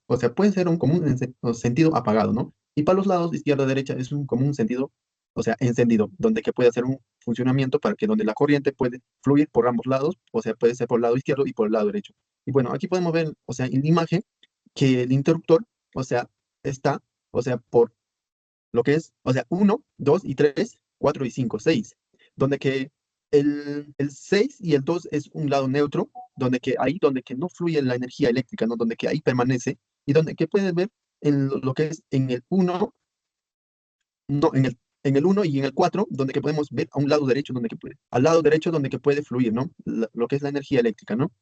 o sea, puede ser un común en sentido apagado, ¿no? Y para los lados izquierda-derecha es un común sentido, o sea, encendido, donde que puede hacer un funcionamiento para que donde la corriente puede fluir por ambos lados, o sea, puede ser por el lado izquierdo y por el lado derecho. Y bueno, aquí podemos ver, o sea, en la imagen, que el interruptor, o sea, está, o sea, por lo que es, o sea, 1, 2 y 3, 4 y 5, 6, donde que el 6 y el 2 es un lado neutro, donde que no fluye la energía eléctrica, ¿no? Donde que ahí permanece, y donde que puedes ver en lo que es en el uno, no, en el uno y en el 4 donde que podemos ver a un lado derecho, al lado derecho donde que puede fluir, ¿no? Lo que es la energía eléctrica, ¿no?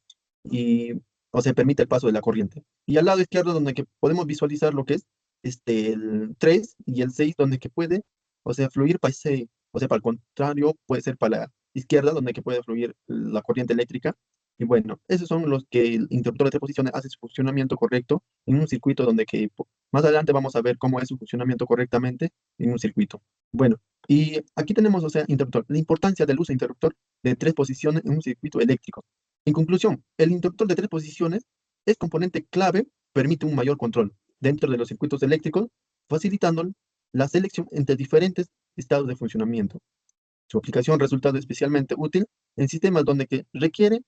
Y, o sea, permite el paso de la corriente. Y al lado izquierdo donde que podemos visualizar lo que es el 3 y el 6 donde que puede, o sea, fluir para ese, o sea, para el contrario, puede ser para la izquierda, donde que puede fluir la corriente eléctrica. Y bueno, esos son los que el interruptor de tres posiciones hace su funcionamiento correcto en un circuito donde que más adelante vamos a ver cómo es su funcionamiento correctamente en un circuito. Bueno, y aquí tenemos, o sea, interruptor, la importancia del uso de interruptor de tres posiciones en un circuito eléctrico. En conclusión, el interruptor de tres posiciones es componente clave, permite un mayor control dentro de los circuitos eléctricos, facilitando la selección entre diferentes estados de funcionamiento. Su aplicación resulta especialmente útil en sistemas donde que requiere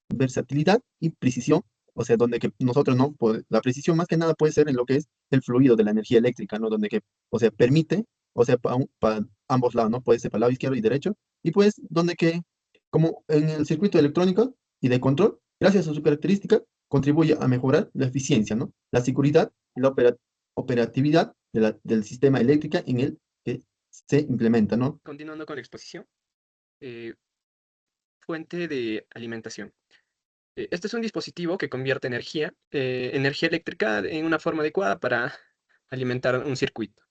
versatilidad y precisión, o sea, donde que nosotros no, la precisión más que nada puede ser en lo que es el fluido de la energía eléctrica, ¿no? Donde que, o sea, permite, o sea, para ambos lados, ¿no? Puede ser para el lado izquierdo y derecho, y pues donde que, como en el circuito electrónico y de control, gracias a su característica, contribuye a mejorar la eficiencia, ¿no? La seguridad y la operatividad del sistema eléctrico en el que se implementa, ¿no? Continuando con la exposición, eh, fuente de alimentación. Este es un dispositivo que convierte energía eléctrica en una forma adecuada para alimentar un circuito.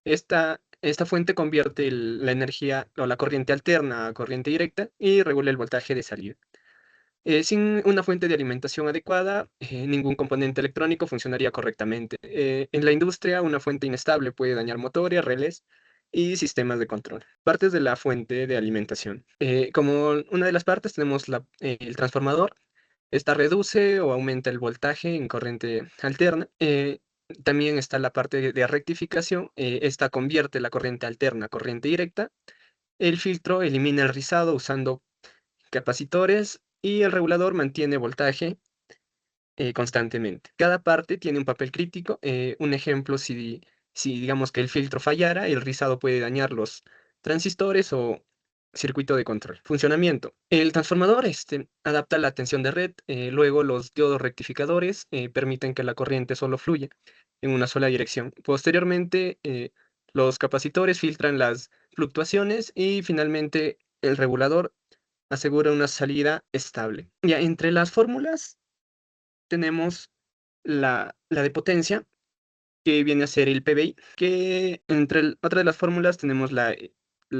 Esta fuente convierte la energía o la corriente alterna a corriente directa y regula el voltaje de salida. Sin una fuente de alimentación adecuada, ningún componente electrónico funcionaría correctamente. En la industria, una fuente inestable puede dañar motores, relés y sistemas de control. Partes de la fuente de alimentación. Como una de las partes tenemos el transformador. Esta reduce o aumenta el voltaje en corriente alterna. También está la parte de rectificación. Esta convierte la corriente alterna a corriente directa. El filtro elimina el rizado usando capacitores y el regulador mantiene voltaje constantemente. Cada parte tiene un papel crítico. Un ejemplo, si digamos que el filtro fallara, el rizado puede dañar los transistores o circuito de control. Funcionamiento. El transformador adapta la tensión de red. Luego los diodos rectificadores permiten que la corriente solo fluya en una sola dirección. Posteriormente, los capacitores filtran las fluctuaciones y finalmente el regulador asegura una salida estable. Ya, entre las fórmulas tenemos la de potencia, que viene a ser el PBI, que otra de las fórmulas tenemos la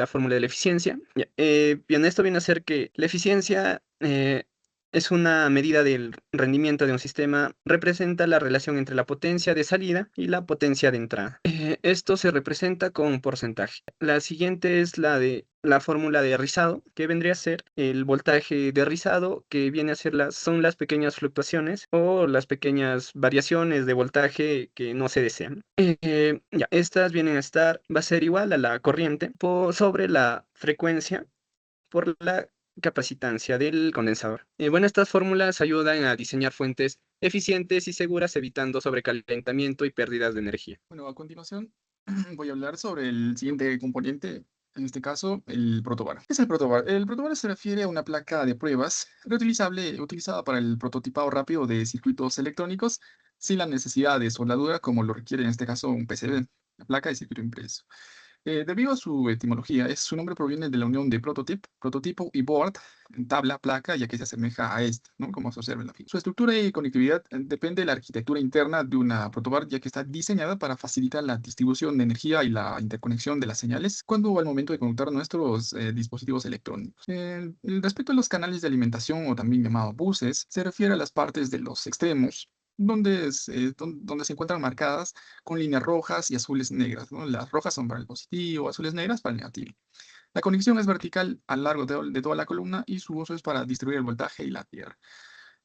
fórmula de la eficiencia. Ya, bien, esto viene a ser que la eficiencia es una medida del rendimiento de un sistema, representa la relación entre la potencia de salida y la potencia de entrada. Esto se representa con un porcentaje. La siguiente es la fórmula de rizado, que vendría a ser el voltaje de rizado, que viene a ser son las pequeñas fluctuaciones o las pequeñas variaciones de voltaje que no se desean. Ya, estas va a ser igual a la corriente sobre la frecuencia por la capacitancia del condensador. Bueno, estas fórmulas ayudan a diseñar fuentes eficientes y seguras, evitando sobrecalentamiento y pérdidas de energía. Bueno, a continuación voy a hablar sobre el siguiente componente, en este caso, el protobar. ¿Qué es el protobar? El protobar se refiere a una placa de pruebas reutilizable, utilizada para el prototipado rápido de circuitos electrónicos sin la necesidad de soldadura, como lo requiere en este caso un PCB, la placa de circuito impreso. Debido a su etimología, su nombre proviene de la unión de prototipo y board, en tabla, placa, ya que se asemeja a esta, ¿no? Como se observa en la figura. Su estructura y conectividad depende de la arquitectura interna de una protoboard, ya que está diseñada para facilitar la distribución de energía y la interconexión de las señales cuando al momento de conectar nuestros dispositivos electrónicos. Respecto a los canales de alimentación, o también llamados buses, se refiere a las partes de los extremos, donde se encuentran marcadas con líneas rojas y azules negras, ¿no? Las rojas son para el positivo, azules negras para el negativo. La conexión es vertical a lo largo de toda la columna y su uso es para distribuir el voltaje y la tierra.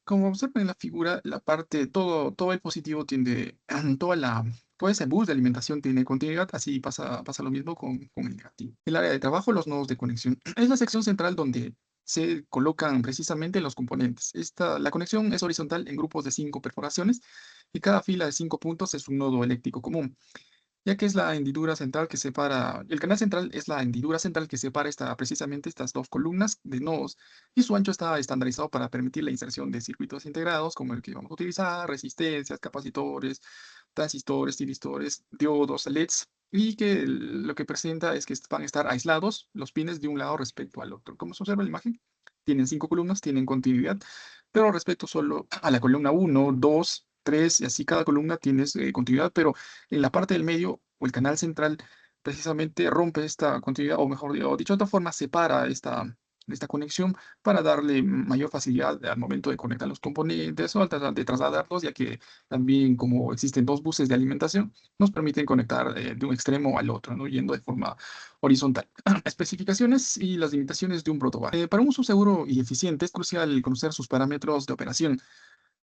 Como observan en la figura, todo el positivo tiende, todo ese bus de alimentación tiene continuidad, así pasa lo mismo con el negativo. El área de trabajo, los nodos de conexión, es la sección central donde se colocan precisamente los componentes. La conexión es horizontal en grupos de 5 perforaciones y cada fila de 5 puntos es un nodo eléctrico común. ya que es la hendidura central que separa, el canal central es la hendidura central que separa precisamente estas dos columnas de nodos, y su ancho está estandarizado para permitir la inserción de circuitos integrados como el que vamos a utilizar, resistencias, capacitores, transistores, tiristores, diodos, LEDs, y que lo que presenta es que van a estar aislados los pines de un lado respecto al otro. Como se observa en la imagen, tienen 5 columnas, tienen continuidad, pero respecto solo a la columna 1, 2, 3, y así cada columna tiene continuidad, pero en la parte del medio o el canal central precisamente rompe esta continuidad, o mejor dicho de otra forma, separa esta conexión para darle mayor facilidad al momento de conectar los componentes o de trasladarlos, ya que también como existen dos buses de alimentación, nos permiten conectar de un extremo al otro, ¿no? Yendo de forma horizontal. Especificaciones y las limitaciones de un protobar. Para un uso seguro y eficiente es crucial conocer sus parámetros de operación.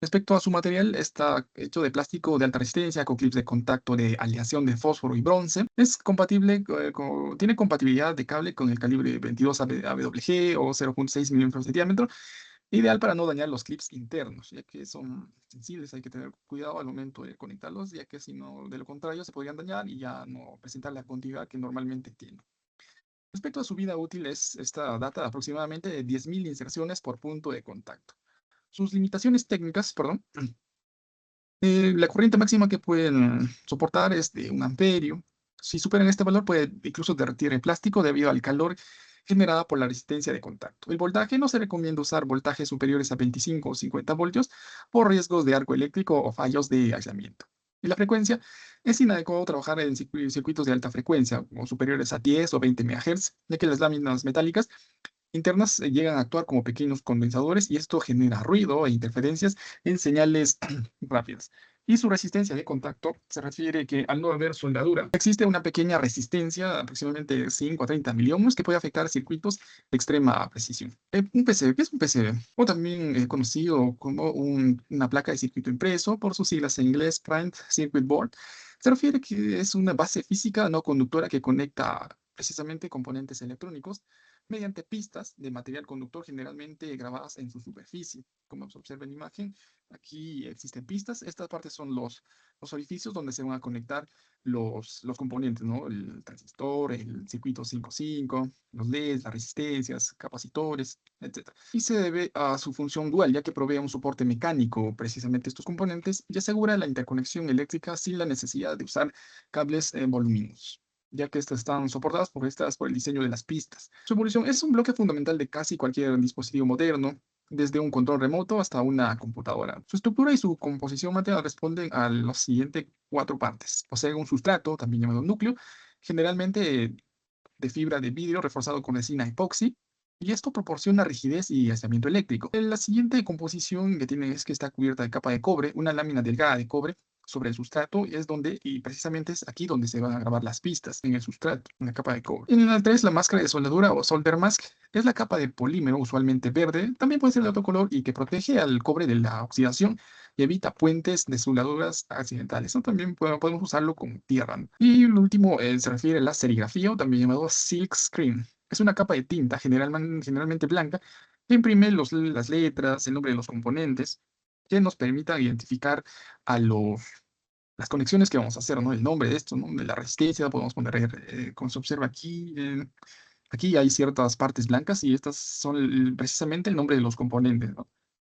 Respecto a su material, está hecho de plástico de alta resistencia con clips de contacto de aleación de fósforo y bronce. Es compatible, tiene compatibilidad de cable con el calibre 22 AWG o 0.6 milímetros de diámetro, ideal para no dañar los clips internos, ya que son sensibles, hay que tener cuidado al momento de conectarlos, ya que si no, de lo contrario, se podrían dañar y ya no presentar la continuidad que normalmente tienen. Respecto a su vida útil, esta data de aproximadamente de 10.000 inserciones por punto de contacto. Sus limitaciones técnicas, perdón, la corriente máxima que pueden soportar es de 1 amperio. Si superan este valor, puede incluso derretir el plástico debido al calor generada por la resistencia de contacto. El voltaje no se recomienda usar voltajes superiores a 25 o 50 voltios por riesgos de arco eléctrico o fallos de aislamiento. Y la frecuencia es inadecuado trabajar en circuitos de alta frecuencia o superiores a 10 o 20 MHz, ya que las láminas metálicas internas llegan a actuar como pequeños condensadores y esto genera ruido e interferencias en señales rápidas. Y su resistencia de contacto se refiere que al no haber soldadura, existe una pequeña resistencia, aproximadamente 5 a 30 miliohms, que puede afectar circuitos de extrema precisión. Un PCB, ¿qué es un PCB? O también conocido como una placa de circuito impreso, por sus siglas en inglés, Printed Circuit Board. Se refiere que es una base física no conductora que conecta precisamente componentes electrónicos mediante pistas de material conductor generalmente grabadas en su superficie. Como se observa en la imagen, aquí existen pistas. Estas partes son los orificios donde se van a conectar los componentes, ¿no? El transistor, el circuito 5.5, los LEDs, las resistencias, capacitores, etc. Y se debe a su función dual, ya que provee un soporte mecánico precisamente estos componentes y asegura la interconexión eléctrica sin la necesidad de usar cables voluminosos, ya que estas están soportadas por el diseño de las pistas. Su evolución es un bloque fundamental de casi cualquier dispositivo moderno, desde un control remoto hasta una computadora. Su estructura y su composición material responden a las siguientes 4 partes. Posee un sustrato, también llamado núcleo, generalmente de fibra de vidrio reforzado con resina epoxi, y esto proporciona rigidez y aislamiento eléctrico. La siguiente composición que tiene es que está cubierta de capa de cobre, una lámina delgada de cobre sobre el sustrato, y precisamente es aquí donde se van a grabar las pistas, en el sustrato, en la capa de cobre. En la 3, la máscara de soldadura o solder mask es la capa de polímero, usualmente verde, también puede ser de otro color, y que protege al cobre de la oxidación y evita puentes de soldaduras accidentales. Eso también podemos usarlo con tierra, ¿no? Y el último se refiere a la serigrafía, o también llamado silk screen. Es una capa de tinta generalmente blanca que imprime las letras, el nombre de los componentes, que nos permita identificar a las conexiones que vamos a hacer, ¿no? El nombre de esto, ¿no? De la resistencia, podemos poner, como se observa aquí, aquí hay ciertas partes blancas y estas son precisamente el nombre de los componentes, ¿no?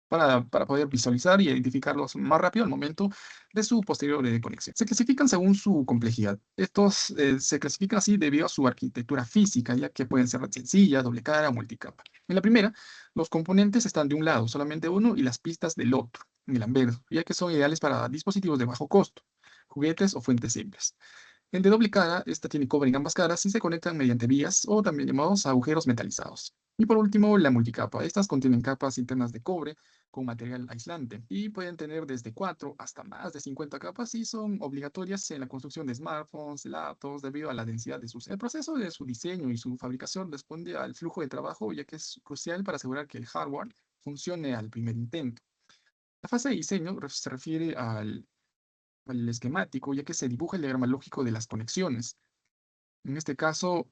Para poder visualizar y identificarlos más rápido al momento de su posterior conexión. Se clasifican según su complejidad. Estos se clasifican así debido a su arquitectura física, ya que pueden ser sencilla, doble cara o multicapa. En la primera, los componentes están de un lado, solamente uno, y las pistas del otro, en el anverso, ya que son ideales para dispositivos de bajo costo, juguetes o fuentes simples. El de doble cara, esta tiene cobre en ambas caras y se conectan mediante vías o también llamados agujeros metalizados. Y por último, la multicapa. Estas contienen capas internas de cobre con material aislante y pueden tener desde 4 hasta más de 50 capas y son obligatorias en la construcción de smartphones, laptops, debido a la densidad de sus. El proceso de su diseño y su fabricación responde al flujo de trabajo, ya que es crucial para asegurar que el hardware funcione al primer intento. La fase de diseño se refiere al esquemático, ya que se dibuja el diagrama lógico de las conexiones. En este caso,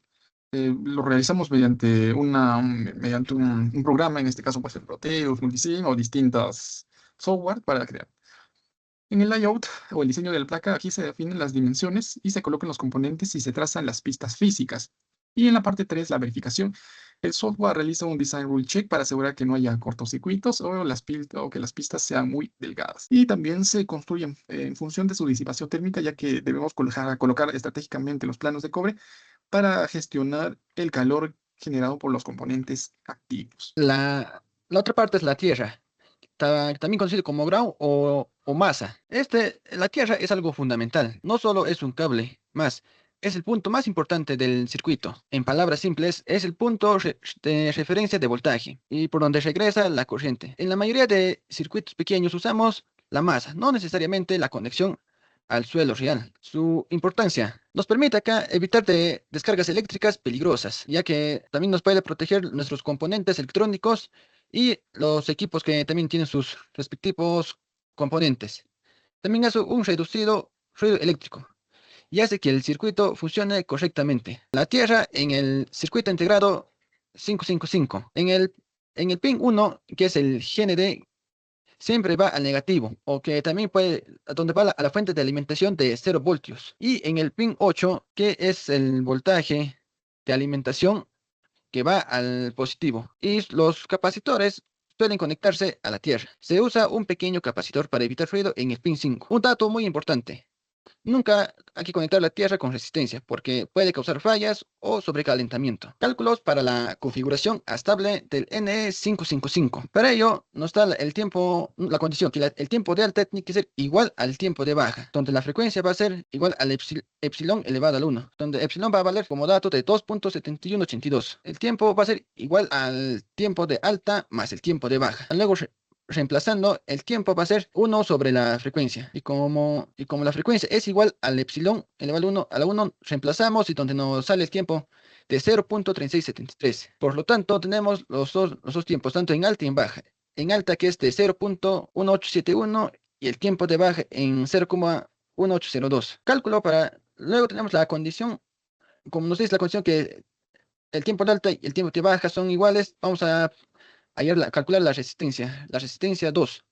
lo realizamos mediante un programa, en este caso puede ser Proteus, Multisim o distintas software para crear. En el layout o el diseño de la placa, aquí se definen las dimensiones y se colocan los componentes y se trazan las pistas físicas. Y en la parte 3, la verificación. El software realiza un design rule check para asegurar que no haya cortocircuitos o que las pistas sean muy delgadas. Y también se construyen en función de su disipación térmica, ya que debemos colocar estratégicamente los planos de cobre para gestionar el calor generado por los componentes activos. La otra parte es la tierra, también conocido como ground o masa. La tierra es algo fundamental, no solo es un cable más, es el punto más importante del circuito. En palabras simples, es el punto de referencia de voltaje y por donde regresa la corriente. En la mayoría de circuitos pequeños usamos la masa, no necesariamente la conexión al suelo real. Su importancia nos permite acá evitar descargas eléctricas peligrosas, ya que también nos puede proteger nuestros componentes electrónicos y los equipos que también tienen sus respectivos componentes. También hace un reducido ruido eléctrico y hace que el circuito funcione correctamente. La tierra en el circuito integrado 555. En el pin 1, que es el GND, siempre va al negativo, o que también puede, donde va a la fuente de alimentación de 0 voltios. Y en el pin 8, que es el voltaje de alimentación que va al positivo. Y los capacitores suelen conectarse a la tierra. Se usa un pequeño capacitor para evitar ruido en el pin 5. Un dato muy importante. Nunca hay que conectar la tierra con resistencia porque puede causar fallas o sobrecalentamiento. Cálculos para la configuración estable del NE555. Para ello nos da el tiempo, la condición que el tiempo de alta tiene que ser igual al tiempo de baja, donde la frecuencia va a ser igual al epsilon elevado al 1, donde epsilon va a valer como dato de 2.7182. El tiempo va a ser igual al tiempo de alta más el tiempo de baja. Luego reemplazando, el tiempo va a ser 1 sobre la frecuencia. Y como la frecuencia es igual al epsilon elevado a la 1, reemplazamos y donde nos sale el tiempo de 0.3673. Por lo tanto, tenemos los dos tiempos, tanto en alta y en baja. En alta, que es de 0.1871, y el tiempo de baja en 0.1802. Cálculo para... Luego tenemos la condición, como nos dice la condición que el tiempo de alta y el tiempo de baja son iguales, vamos a calcular la resistencia 2,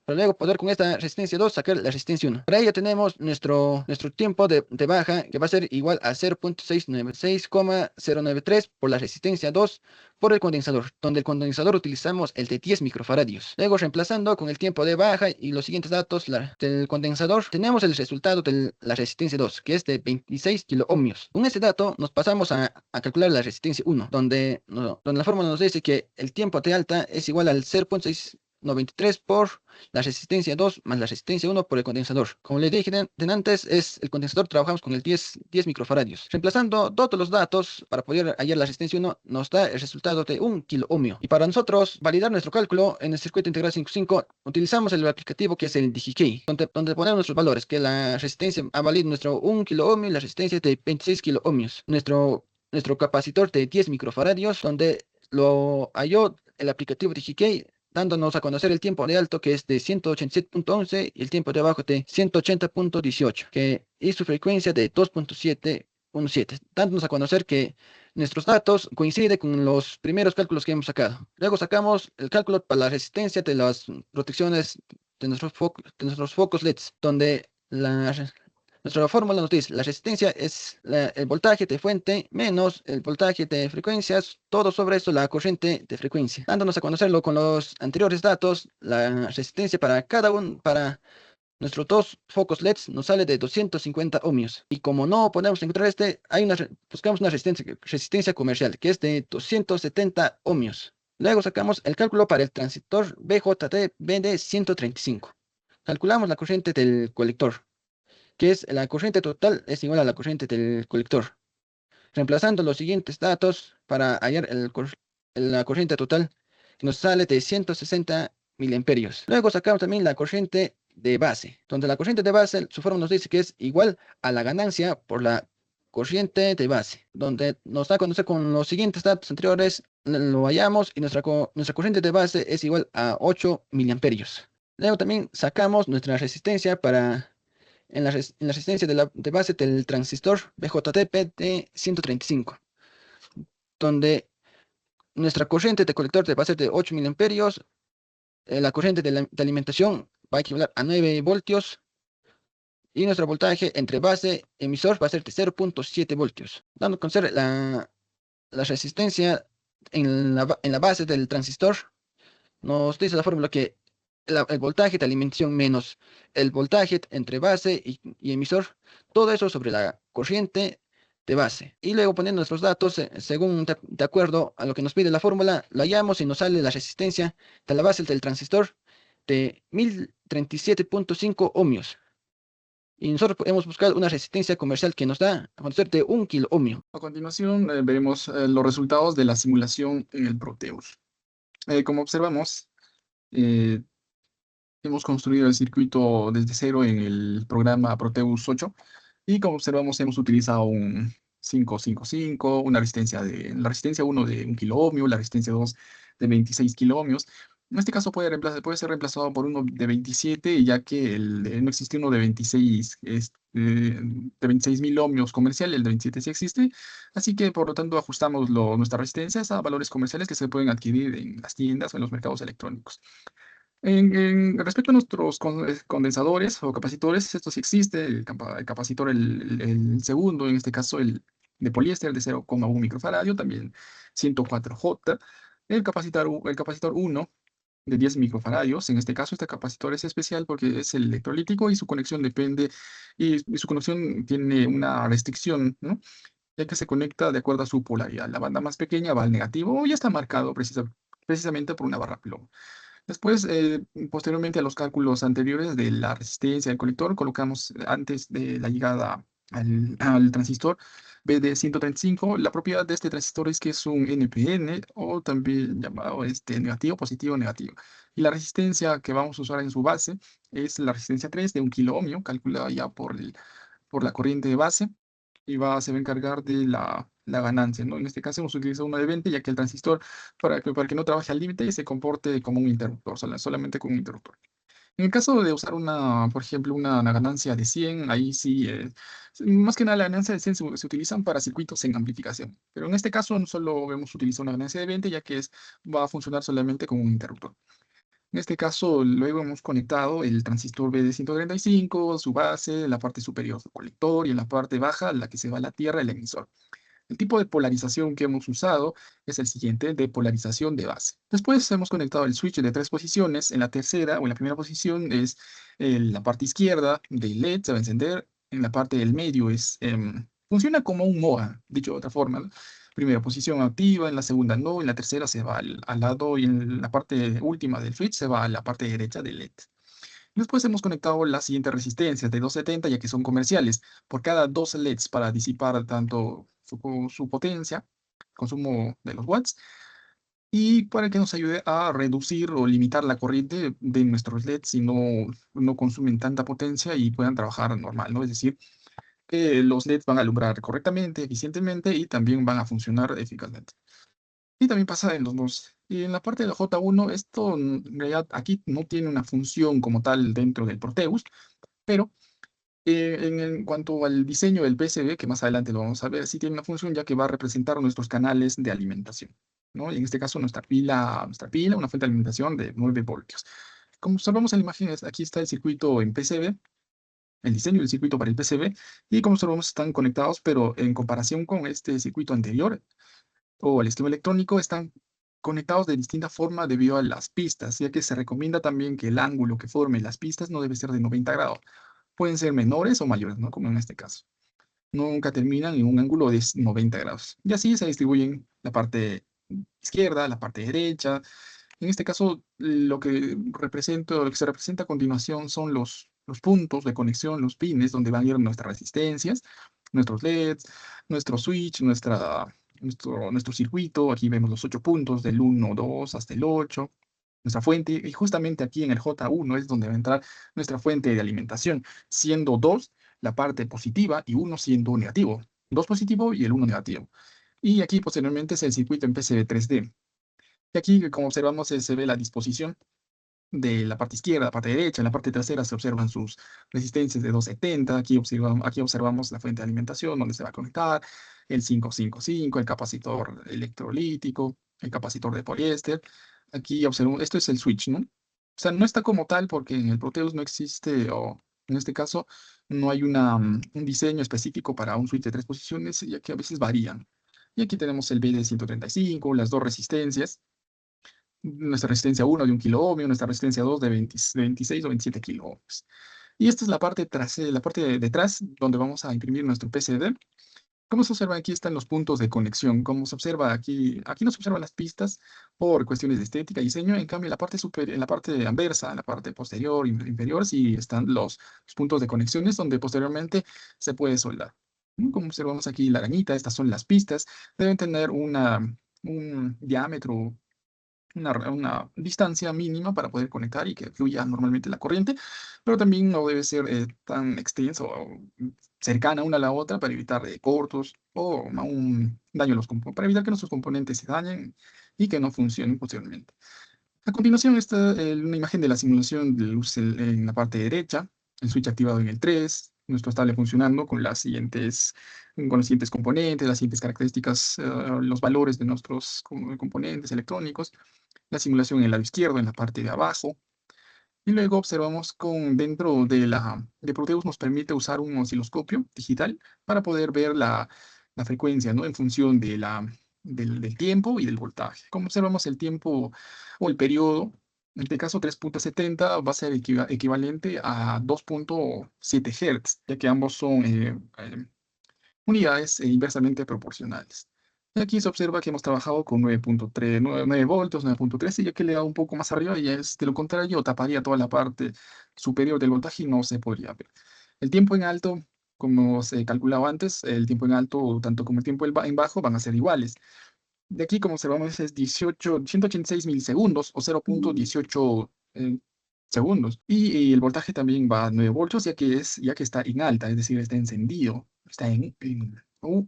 para luego poder con esta resistencia 2 sacar la resistencia 1. Para ello tenemos nuestro tiempo de baja, que va a ser igual a 0.696,093 por la resistencia 2 por el condensador, donde el condensador utilizamos el de 10 microfaradios. Luego, reemplazando con el tiempo de baja y los siguientes datos del condensador, tenemos el resultado de la resistencia 2, que es de 26 kiloohmios. Con este dato nos pasamos a calcular la resistencia 1, donde la fórmula nos dice que el tiempo de alta es igual al 0.693 por la resistencia 2 más la resistencia 1 por el condensador. Como les dije antes, el condensador trabajamos con el 10 microfaradios. Reemplazando todos los datos para poder hallar la resistencia 1, nos da el resultado de 1 kiloohmio. Y para nosotros validar nuestro cálculo en el circuito integral 55, utilizamos el aplicativo que es el DigiKey, donde ponemos nuestros valores, que la resistencia ha valido nuestro 1 kiloohmio y la resistencia de 26 kiloohmios. Nuestro capacitor de 10 microfaradios, donde lo halló el aplicativo DigiKey, dándonos a conocer el tiempo de alto, que es de 187.11, y el tiempo de bajo de 180.18, y su frecuencia de 2.717, dándonos a conocer que nuestros datos coinciden con los primeros cálculos que hemos sacado. Luego sacamos el cálculo para la resistencia de las protecciones de nuestros focos LEDs, donde nuestra fórmula nos dice, la resistencia es el voltaje de fuente menos el voltaje de frecuencias, todo sobre eso la corriente de frecuencia. Dándonos a conocerlo con los anteriores datos, la resistencia para nuestros dos focos LEDs nos sale de 250 ohmios. Y como no podemos encontrar buscamos una resistencia comercial, que es de 270 ohmios. Luego sacamos el cálculo para el transistor BJT-BD135. Calculamos la corriente del colector, que es la corriente total es igual a la corriente del colector. Reemplazando los siguientes datos para hallar la corriente total, que nos sale de 160 miliamperios. Luego sacamos también la corriente de base, donde la corriente de base, su fórmula nos dice que es igual a la ganancia por la corriente de base, donde nos da a conocer con los siguientes datos anteriores, lo hallamos y nuestra corriente de base es igual a 8 miliamperios. Luego también sacamos nuestra resistencia en la resistencia de base del transistor BJT-BD135, donde nuestra corriente de colector va a ser de 8 miliamperios, la corriente de alimentación va a equivaler a 9 voltios, Y nuestro voltaje entre base y emisor va a ser de 0.7 voltios. Dando a conocer la resistencia en la base del transistor, nos dice la fórmula que el voltaje de alimentación menos el voltaje entre base y emisor, todo eso sobre la corriente de base. Y luego poniendo nuestros datos, según de acuerdo a lo que nos pide la fórmula, lo hallamos y nos sale la resistencia de la base del transistor de 1037.5 ohmios. Y nosotros hemos buscado una resistencia comercial que nos da a conocer de 1 kilo ohmio. A continuación, veremos los resultados de la simulación en el Proteus. Como observamos, eh, hemos construido el circuito desde cero en el programa Proteus 8 y como observamos hemos utilizado un 555, la resistencia 1 de 1 kilo ohmio, la resistencia 2 de 26 kilo ohmios. En este caso puede ser reemplazado por uno de 27, ya que no existe uno de 26, de 26.000 ohmios comercial, el de 27 sí existe, así que por lo tanto ajustamos nuestras resistencias a valores comerciales que se pueden adquirir en las tiendas o en los mercados electrónicos. Respecto a nuestros condensadores o capacitores, esto sí existe, el capacitor, el segundo, en este caso el de poliéster de 0,1 microfaradio, también 104J, el capacitor 1 de 10 microfaradios. En este caso, este capacitor es especial porque es el electrolítico y su conexión depende, y su conexión tiene una restricción, ¿no? Ya que se conecta de acuerdo a su polaridad. La banda más pequeña va al negativo y está marcado precisamente por una barra plomo. Después, posteriormente a los cálculos anteriores de la resistencia del colector, colocamos antes de la llegada al transistor BD135. La propiedad de este transistor es que es un NPN o también llamado negativo, positivo, negativo. Y la resistencia que vamos a usar en su base es la resistencia 3 de 1 kilo ohmio, calculada ya por la corriente de base se va a encargar de la ganancia, ¿no? En este caso hemos utilizado uno de 20, ya que el transistor, para que no trabaje al límite y se comporte como un interruptor, solamente como un interruptor. En el caso de usar por ejemplo, una ganancia de 100, ahí sí, más que nada la ganancia de 100 se utilizan para circuitos en amplificación. Pero en este caso no solo hemos utilizado una ganancia de 20, ya que va a funcionar solamente como un interruptor. En este caso, luego hemos conectado el transistor BD135, su base, la parte superior su colector y en la parte baja, la que se va a la tierra, el emisor. El tipo de polarización que hemos usado es el siguiente, de polarización de base. Después hemos conectado el switch de 3 posiciones. En la tercera o en la primera posición es la parte izquierda del LED, se va a encender. En la parte del medio funciona como un MOA, dicho de otra forma, ¿no? Primera posición activa, en la segunda no, en la tercera se va al lado y en la parte última del switch se va a la parte derecha del LED. Después hemos conectado las siguientes resistencias de 270, ya que son comerciales. Por cada 2 LEDs para disipar tanto su potencia, consumo de los watts, y para que nos ayude a reducir o limitar la corriente de nuestros LEDs y no consumen tanta potencia y puedan trabajar normal, ¿no? Es decir, que los LEDs van a alumbrar correctamente, eficientemente y también van a funcionar eficazmente. Y también pasa en los dos. Y en la parte del J1, esto en realidad aquí no tiene una función como tal dentro del Proteus, pero en cuanto al diseño del PCB, que más adelante lo vamos a ver, sí tiene una función ya que va a representar nuestros canales de alimentación, ¿no? Y en este caso nuestra pila, una fuente de alimentación de 9 voltios. Como observamos en la imagen, aquí está el circuito en PCB, el diseño del circuito para el PCB, y como observamos están conectados, pero en comparación con este circuito anterior, o el esquema electrónico, están conectados de distinta forma debido a las pistas, ya que se recomienda también que el ángulo que forme las pistas no debe ser de 90 grados. Pueden ser menores o mayores, ¿no? Como en este caso. Nunca terminan en un ángulo de 90 grados. Y así se distribuyen la parte izquierda, la parte derecha. En este caso, lo que se representa a continuación son los puntos de conexión, los pines, donde van a ir nuestras resistencias, nuestros LEDs, nuestro switch, nuestro circuito. Aquí vemos los 8 puntos, del 1, 2 hasta el 8, nuestra fuente. Y justamente aquí en el J1 es donde va a entrar nuestra fuente de alimentación, siendo 2 la parte positiva y 1 siendo negativo. 2 positivo y el 1 negativo. Y aquí posteriormente es el circuito en PCB 3D. Y aquí, como observamos, se ve la disposición de la parte izquierda, la parte derecha. En la parte trasera se observan sus resistencias de 270. Aquí observamos la fuente de alimentación, donde se va a conectar el 555, el capacitor electrolítico, el capacitor de poliéster. Aquí observamos, esto es el switch, ¿no? O sea, no está como tal porque en el Proteus no existe, o en este caso, No hay un diseño específico para un switch de 3 posiciones, ya que a veces varían. Y aquí tenemos el BD135, las dos resistencias. Nuestra resistencia 1 de 1 kilo ohmio, nuestra resistencia 2 de 26 o 27 kilo ohmios. Y esta es la parte, la parte de detrás donde vamos a imprimir nuestro PCB. Como se observa, aquí están los puntos de conexión. Como se observa aquí no se observan las pistas por cuestiones de estética y diseño. En cambio, en la parte anversa, en la parte posterior, inferior, sí están los puntos de conexiones donde posteriormente se puede soldar. Como observamos aquí la arañita, estas son las pistas. Deben tener un diámetro, una distancia mínima para poder conectar y que fluya normalmente la corriente, pero también no debe ser tan extenso o cercana una a la otra para evitar cortos o un daño a para evitar que nuestros componentes se dañen y que no funcionen posteriormente. A continuación está una imagen de la simulación de luz en la parte derecha, el switch activado en el 3, nuestro estable funcionando con los siguientes componentes, las siguientes características, los valores de nuestros componentes electrónicos, la simulación en el lado izquierdo, en la parte de abajo. Y luego observamos dentro de Proteus nos permite usar un osciloscopio digital para poder ver la frecuencia, ¿no? En función del tiempo y del voltaje. Como observamos el tiempo o el periodo, en este caso 3.70 va a ser equivalente a 2.7 Hz, ya que ambos son unidades inversamente proporcionales. Y aquí se observa que hemos trabajado con 9.3, 9 voltios, 9.3, y ya que le da un poco más arriba, y es de lo contrario, taparía toda la parte superior del voltaje y no se podría ver. El tiempo en alto, como se calculaba antes, el tiempo en alto, tanto como el tiempo en bajo, van a ser iguales. De aquí, como observamos, es 186 milisegundos o 0.18 segundos. Y el voltaje también va a 9 voltios, ya que está en alta, es decir, está encendido, está en 1, ¿no?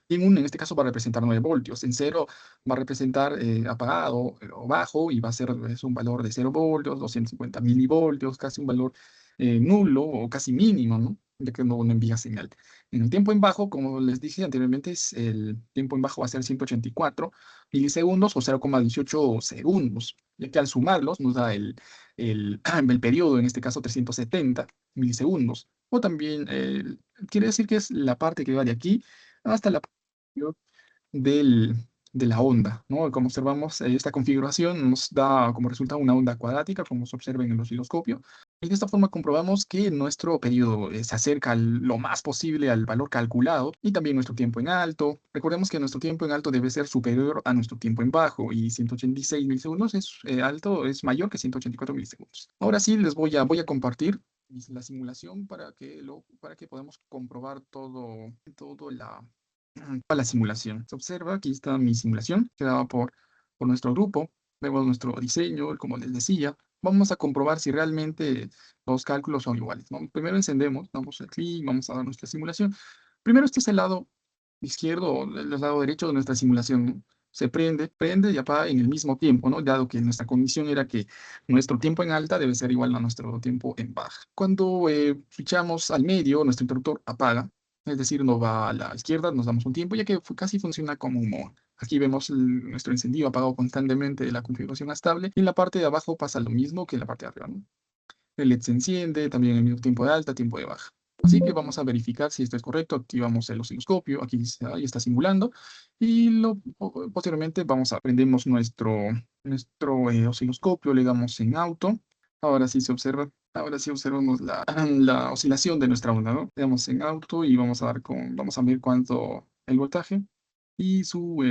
Y en 1, en este caso, va a representar 9 voltios. En 0 va a representar apagado o bajo, y es un valor de 0 voltios, 250 milivoltios, casi un valor nulo o casi mínimo, ¿no? Ya que no envía señal. En el tiempo en bajo, como les dije anteriormente, el tiempo en bajo va a ser 184 milisegundos o 0,18 segundos, ya que al sumarlos nos da el periodo, en este caso 370 milisegundos. O también quiere decir que es la parte que va de aquí hasta la del, de la onda, ¿no? Como observamos, esta configuración nos da como resultado una onda cuadrática, como se observa en el osciloscopio. Y de esta forma comprobamos que nuestro periodo se acerca lo más posible al valor calculado, y también nuestro tiempo en alto. Recordemos que nuestro tiempo en alto debe ser superior a nuestro tiempo en bajo, y 186 milisegundos es mayor que 184 milisegundos. Ahora sí, voy a compartir la simulación para que podamos comprobar todo la simulación. Se observa, aquí está mi simulación, creada por nuestro grupo. Vemos nuestro diseño, como les decía. Vamos a comprobar si realmente los cálculos son iguales, ¿no? Primero encendemos, damos el clic, vamos a dar nuestra simulación. Primero este es el lado izquierdo o el lado derecho de nuestra simulación, ¿no? Se prende y apaga en el mismo tiempo, ¿no? Dado que nuestra condición era que nuestro tiempo en alta debe ser igual a nuestro tiempo en baja. Cuando switchamos al medio, nuestro interruptor apaga, es decir, no va a la izquierda, nos damos un tiempo, ya que casi funciona como un modo. Aquí vemos nuestro encendido apagado constantemente de la configuración estable, y en la parte de abajo pasa lo mismo que en la parte de arriba, ¿no? El LED se enciende, también el mismo tiempo de alta, tiempo de baja. Así que vamos a verificar si esto es correcto. Activamos el osciloscopio, aquí ahí está simulando, y posteriormente prendemos nuestro osciloscopio, le damos en auto. Ahora sí se observa. Ahora sí observamos la oscilación de nuestra onda, ¿no? Le damos en auto y vamos a ver cuánto el voltaje y su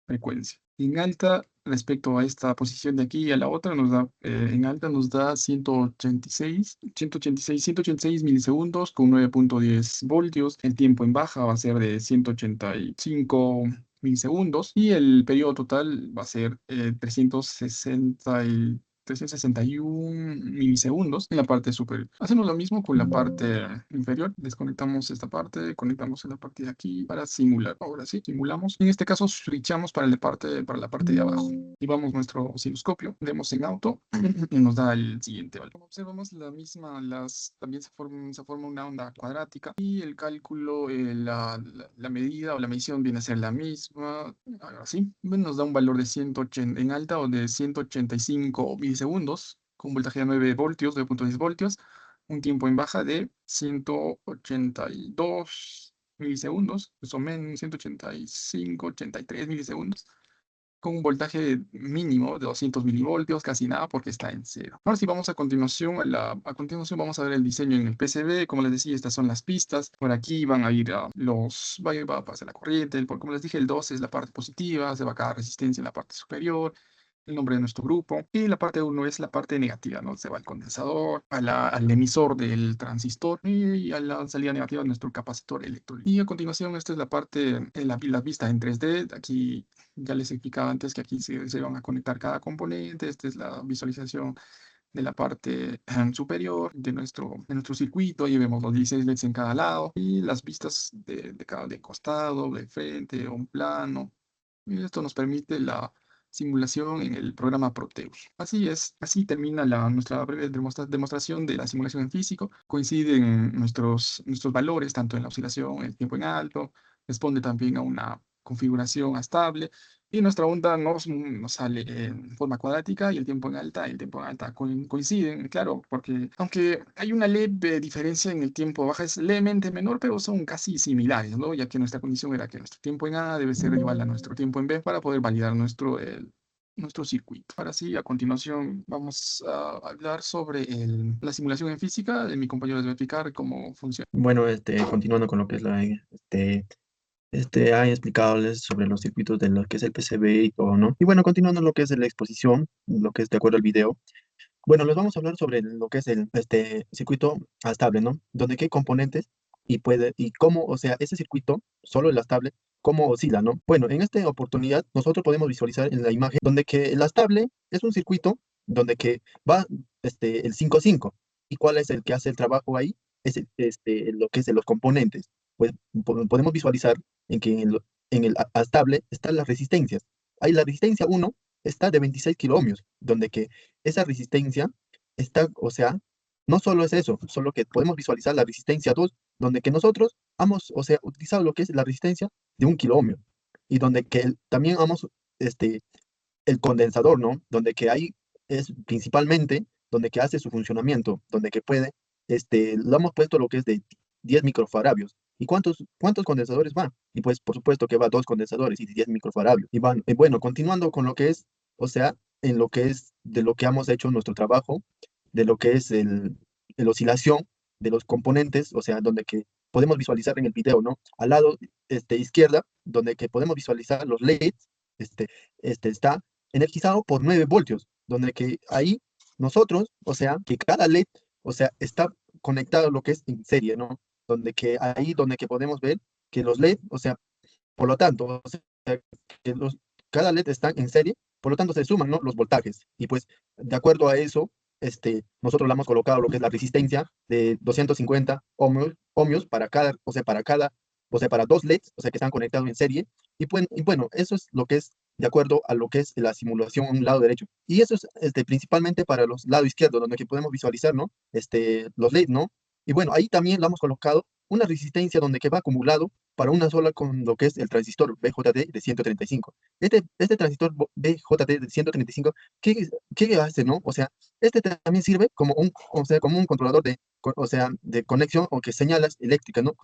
frecuencia. En alta, respecto a esta posición de aquí y a la otra, en alta nos da 186 milisegundos con 9.10 voltios. El tiempo en baja va a ser de 185 milisegundos, y el periodo total va a ser 361 milisegundos en la parte superior. Hacemos lo mismo con la parte inferior. Desconectamos esta parte, conectamos en la parte de aquí para simular. Ahora sí, simulamos. En este caso, switchamos para la parte de abajo. Y vamos nuestro osciloscopio, demos en auto y nos da el siguiente valor. Como observamos, también se forma una onda cuadrática, y el cálculo, la medida o la medición viene a ser la misma. Ahora sí, nos da un valor de 180 en alta o de 185 milisegundos con voltaje de 9 voltios, 9.10 voltios, un tiempo en baja de 182 milisegundos, más o menos 185, 83 milisegundos, con un voltaje mínimo de 200 milivoltios, casi nada porque está en cero. Ahora sí, vamos a continuación, a continuación vamos a ver el diseño en el PCB. Como les decía, estas son las pistas. Por aquí van a ir va a pasar la corriente. Como les dije, el 2 es la parte positiva, se va a cada resistencia en la parte superior, el nombre de nuestro grupo, y la parte 1 es la parte negativa, ¿no? Se va al condensador, al emisor del transistor y a la salida negativa de nuestro capacitor electrónico. Y a continuación, esta es la parte, la vista en 3D. Aquí ya les explicaba antes que aquí se van a conectar cada componente. Esta es la visualización de la parte superior de nuestro circuito. Ahí vemos los 16 LEDs en cada lado y las vistas de cada de costado, de frente, un plano. Y esto nos permite la simulación en el programa Proteus. Así es, así termina nuestra breve demostración de la simulación en físico. Coinciden nuestros valores, tanto en la oscilación, el tiempo en alto, responde también a una configuración estable, y nuestra onda nos sale en forma cuadrática, y el tiempo en alta coinciden, claro, porque aunque hay una leve diferencia en el tiempo baja, es levemente menor, pero son casi similares, ¿no? Ya que nuestra condición era que nuestro tiempo en A debe ser igual a nuestro tiempo en B para poder validar nuestro circuito. Ahora sí, a continuación vamos a hablar sobre la simulación en física. Mi compañero les va a explicar cómo funciona. Bueno, continuando con lo que es ha explicado sobre los circuitos de lo que es el PCB y todo, ¿no? Y bueno, continuando lo que es la exposición, lo que es de acuerdo al video, bueno, les vamos a hablar sobre lo que es el circuito estable, ¿no? Donde qué componentes y cómo, o sea, ese circuito, solo el estable, cómo oscila, ¿no? Bueno, en esta oportunidad nosotros podemos visualizar en la imagen donde que el estable es un circuito donde que va el 5-5. ¿Y cuál es el que hace el trabajo ahí? Es lo que es de los componentes. Pues podemos visualizar en que en el estable están las resistencias. Ahí la resistencia 1 está de 26 kiloohmios, donde que esa resistencia está, o sea, no solo es eso, solo que podemos visualizar la resistencia 2, donde que nosotros hemos, o sea, utilizado lo que es la resistencia de 1 kiloohmio, y donde que también hemos, el condensador, ¿no? Donde que ahí es principalmente donde que hace su funcionamiento, donde que puede, lo hemos puesto lo que es de 10 microfarabios. ¿Y cuántos condensadores van? Y pues por supuesto que va 2 condensadores y 10 microfarabios. Y bueno, continuando con lo que es, o sea, en lo que es de lo que hemos hecho nuestro trabajo, de lo que es el oscilación de los componentes, o sea, donde que podemos visualizar en el video, ¿no? Al lado izquierda, donde que podemos visualizar los LEDs, está energizado por 9 voltios, donde que ahí nosotros, o sea, que cada LED, o sea, está conectado a lo que es en serie, ¿no? Donde que ahí, donde que podemos ver que los LED, o sea, por lo tanto, o sea, que cada LED está en serie, por lo tanto se suman, ¿no? Los voltajes. Y pues, de acuerdo a eso, nosotros le hemos colocado lo que es la resistencia de 250 ohmios para cada, o sea, para 2 LEDs, o sea, que están conectados en serie. Y bueno, eso es lo que es de acuerdo a lo que es la simulación en un lado derecho. Y eso es principalmente para los lados izquierdos, donde aquí podemos visualizar, ¿no? Los LEDs, ¿no? Y bueno, ahí también le hemos colocado una resistencia donde que va acumulado para una sola con lo que es el transistor BJT de 135. Este transistor BJT de 135, ¿qué hace, no? O sea, también sirve como como un controlador o sea, de conexión o que señalas eléctricas, ¿no?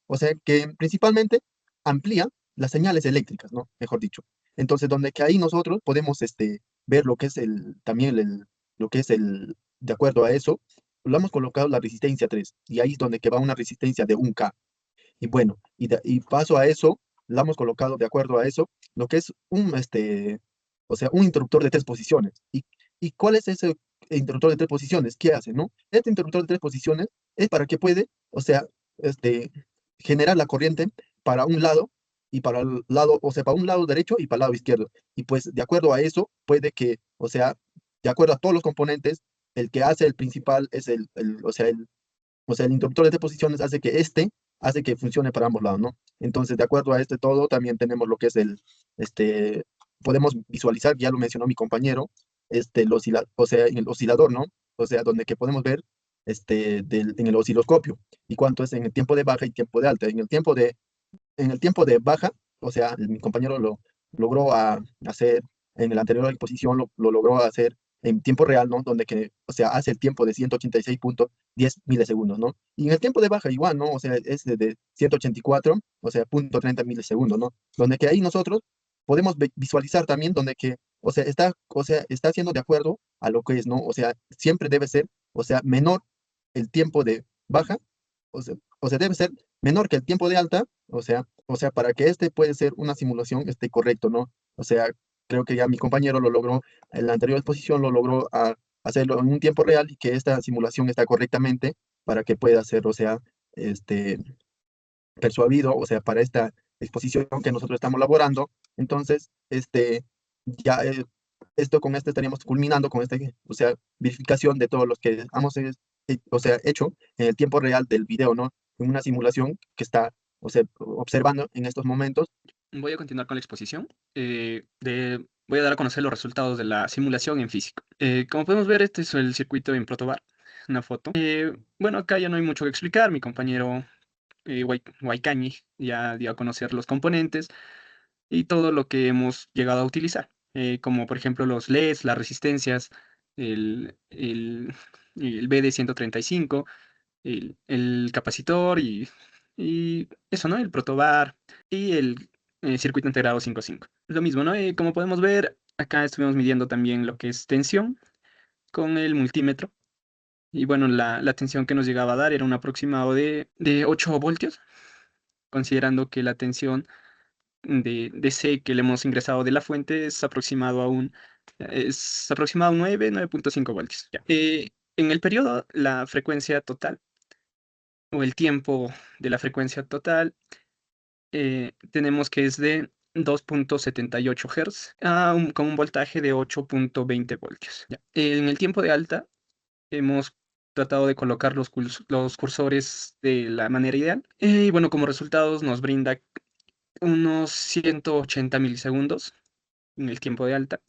O sea, que principalmente amplía las señales eléctricas, ¿no? Mejor dicho. Entonces, donde que ahí nosotros podemos ver lo que es también lo que es de acuerdo a eso, lo hemos colocado la resistencia 3, y ahí es donde que va una resistencia de 1K. Y bueno, y paso a eso, lo hemos colocado de acuerdo a eso, lo que es o sea, un interruptor de 3 posiciones. ¿Y cuál es ese interruptor de 3 posiciones? ¿Qué hace, no? Este interruptor de 3 posiciones es para que puede, o sea, generar la corriente para un lado y para el lado, o sea, para un lado derecho y para el lado izquierdo. Y pues de acuerdo a eso, puede que, o sea, de acuerdo a todos los componentes, el que hace el principal es o sea, el interruptor de 3 posiciones hace que funcione para ambos lados, ¿no? Entonces, de acuerdo a todo, también tenemos lo que es podemos visualizar, ya lo mencionó mi compañero, o sea, en el oscilador, ¿no? O sea, donde que podemos ver en el osciloscopio y cuánto es en el tiempo de baja y tiempo de alta. En el tiempo de baja, o sea, mi compañero lo logró hacer, en la anterior exposición lo logró hacer en tiempo real, ¿no? Donde que, o sea, hace el tiempo de 186.10 milisegundos, ¿no? Y en el tiempo de baja igual, ¿no? O sea, es de 184, o sea, 0.30 milisegundos, ¿no? Donde que ahí nosotros podemos visualizar también donde que, o sea, está haciendo de acuerdo a lo que es, ¿no? O sea, siempre debe ser, o sea, menor el tiempo de baja, o sea, debe ser menor que el tiempo de alta, o sea, para que este puede ser una simulación correcto, ¿no? O sea, creo que ya mi compañero lo logró, en la anterior exposición lo logró hacerlo en un tiempo real y que esta simulación está correctamente para que pueda ser, o sea, este, persuadido, o sea, para esta exposición que nosotros estamos elaborando. Entonces, ya esto con esto estaríamos culminando con o sea, verificación de todos los que hemos, o sea, hecho en el tiempo real del video, ¿no? En una simulación que está, o sea, observando en estos momentos. Voy a continuar con la exposición. Voy a dar a conocer los resultados de la simulación en físico. Como podemos ver, este es el circuito en Protobar, una foto. Bueno, acá ya no hay mucho que explicar. Mi compañero Waikani ya dio a conocer los componentes y todo lo que hemos llegado a utilizar, como por ejemplo los LEDs, las resistencias, el, el, el BD135, el capacitor y eso, ¿no? El protobar y el circuito integrado 5.5. Lo mismo, ¿no? Como podemos ver, acá estuvimos midiendo también lo que es tensión con el multímetro. Y bueno, la tensión que nos llegaba a dar era un aproximado de 8 voltios, considerando que la tensión de DC que le hemos ingresado de la fuente es aproximado a 9.5 voltios. Ya. En el periodo, la frecuencia total o el tiempo de la frecuencia total tenemos que es de 2.78 Hz con un voltaje de 8.20 voltios. Ya. En el tiempo de alta hemos tratado de colocar los cursores de la manera ideal y bueno, como resultados nos brinda unos 180 milisegundos en el tiempo de alta,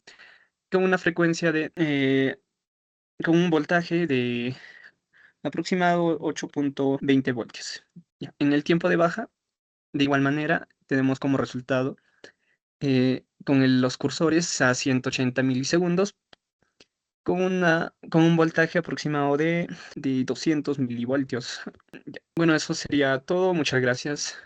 con una frecuencia con un voltaje de aproximado 8.20 voltios. Ya. En el tiempo de baja, de igual manera, tenemos como resultado con los cursores a 180 milisegundos, con un voltaje aproximado de 200 milivoltios. Ya. Bueno, eso sería todo. Muchas gracias.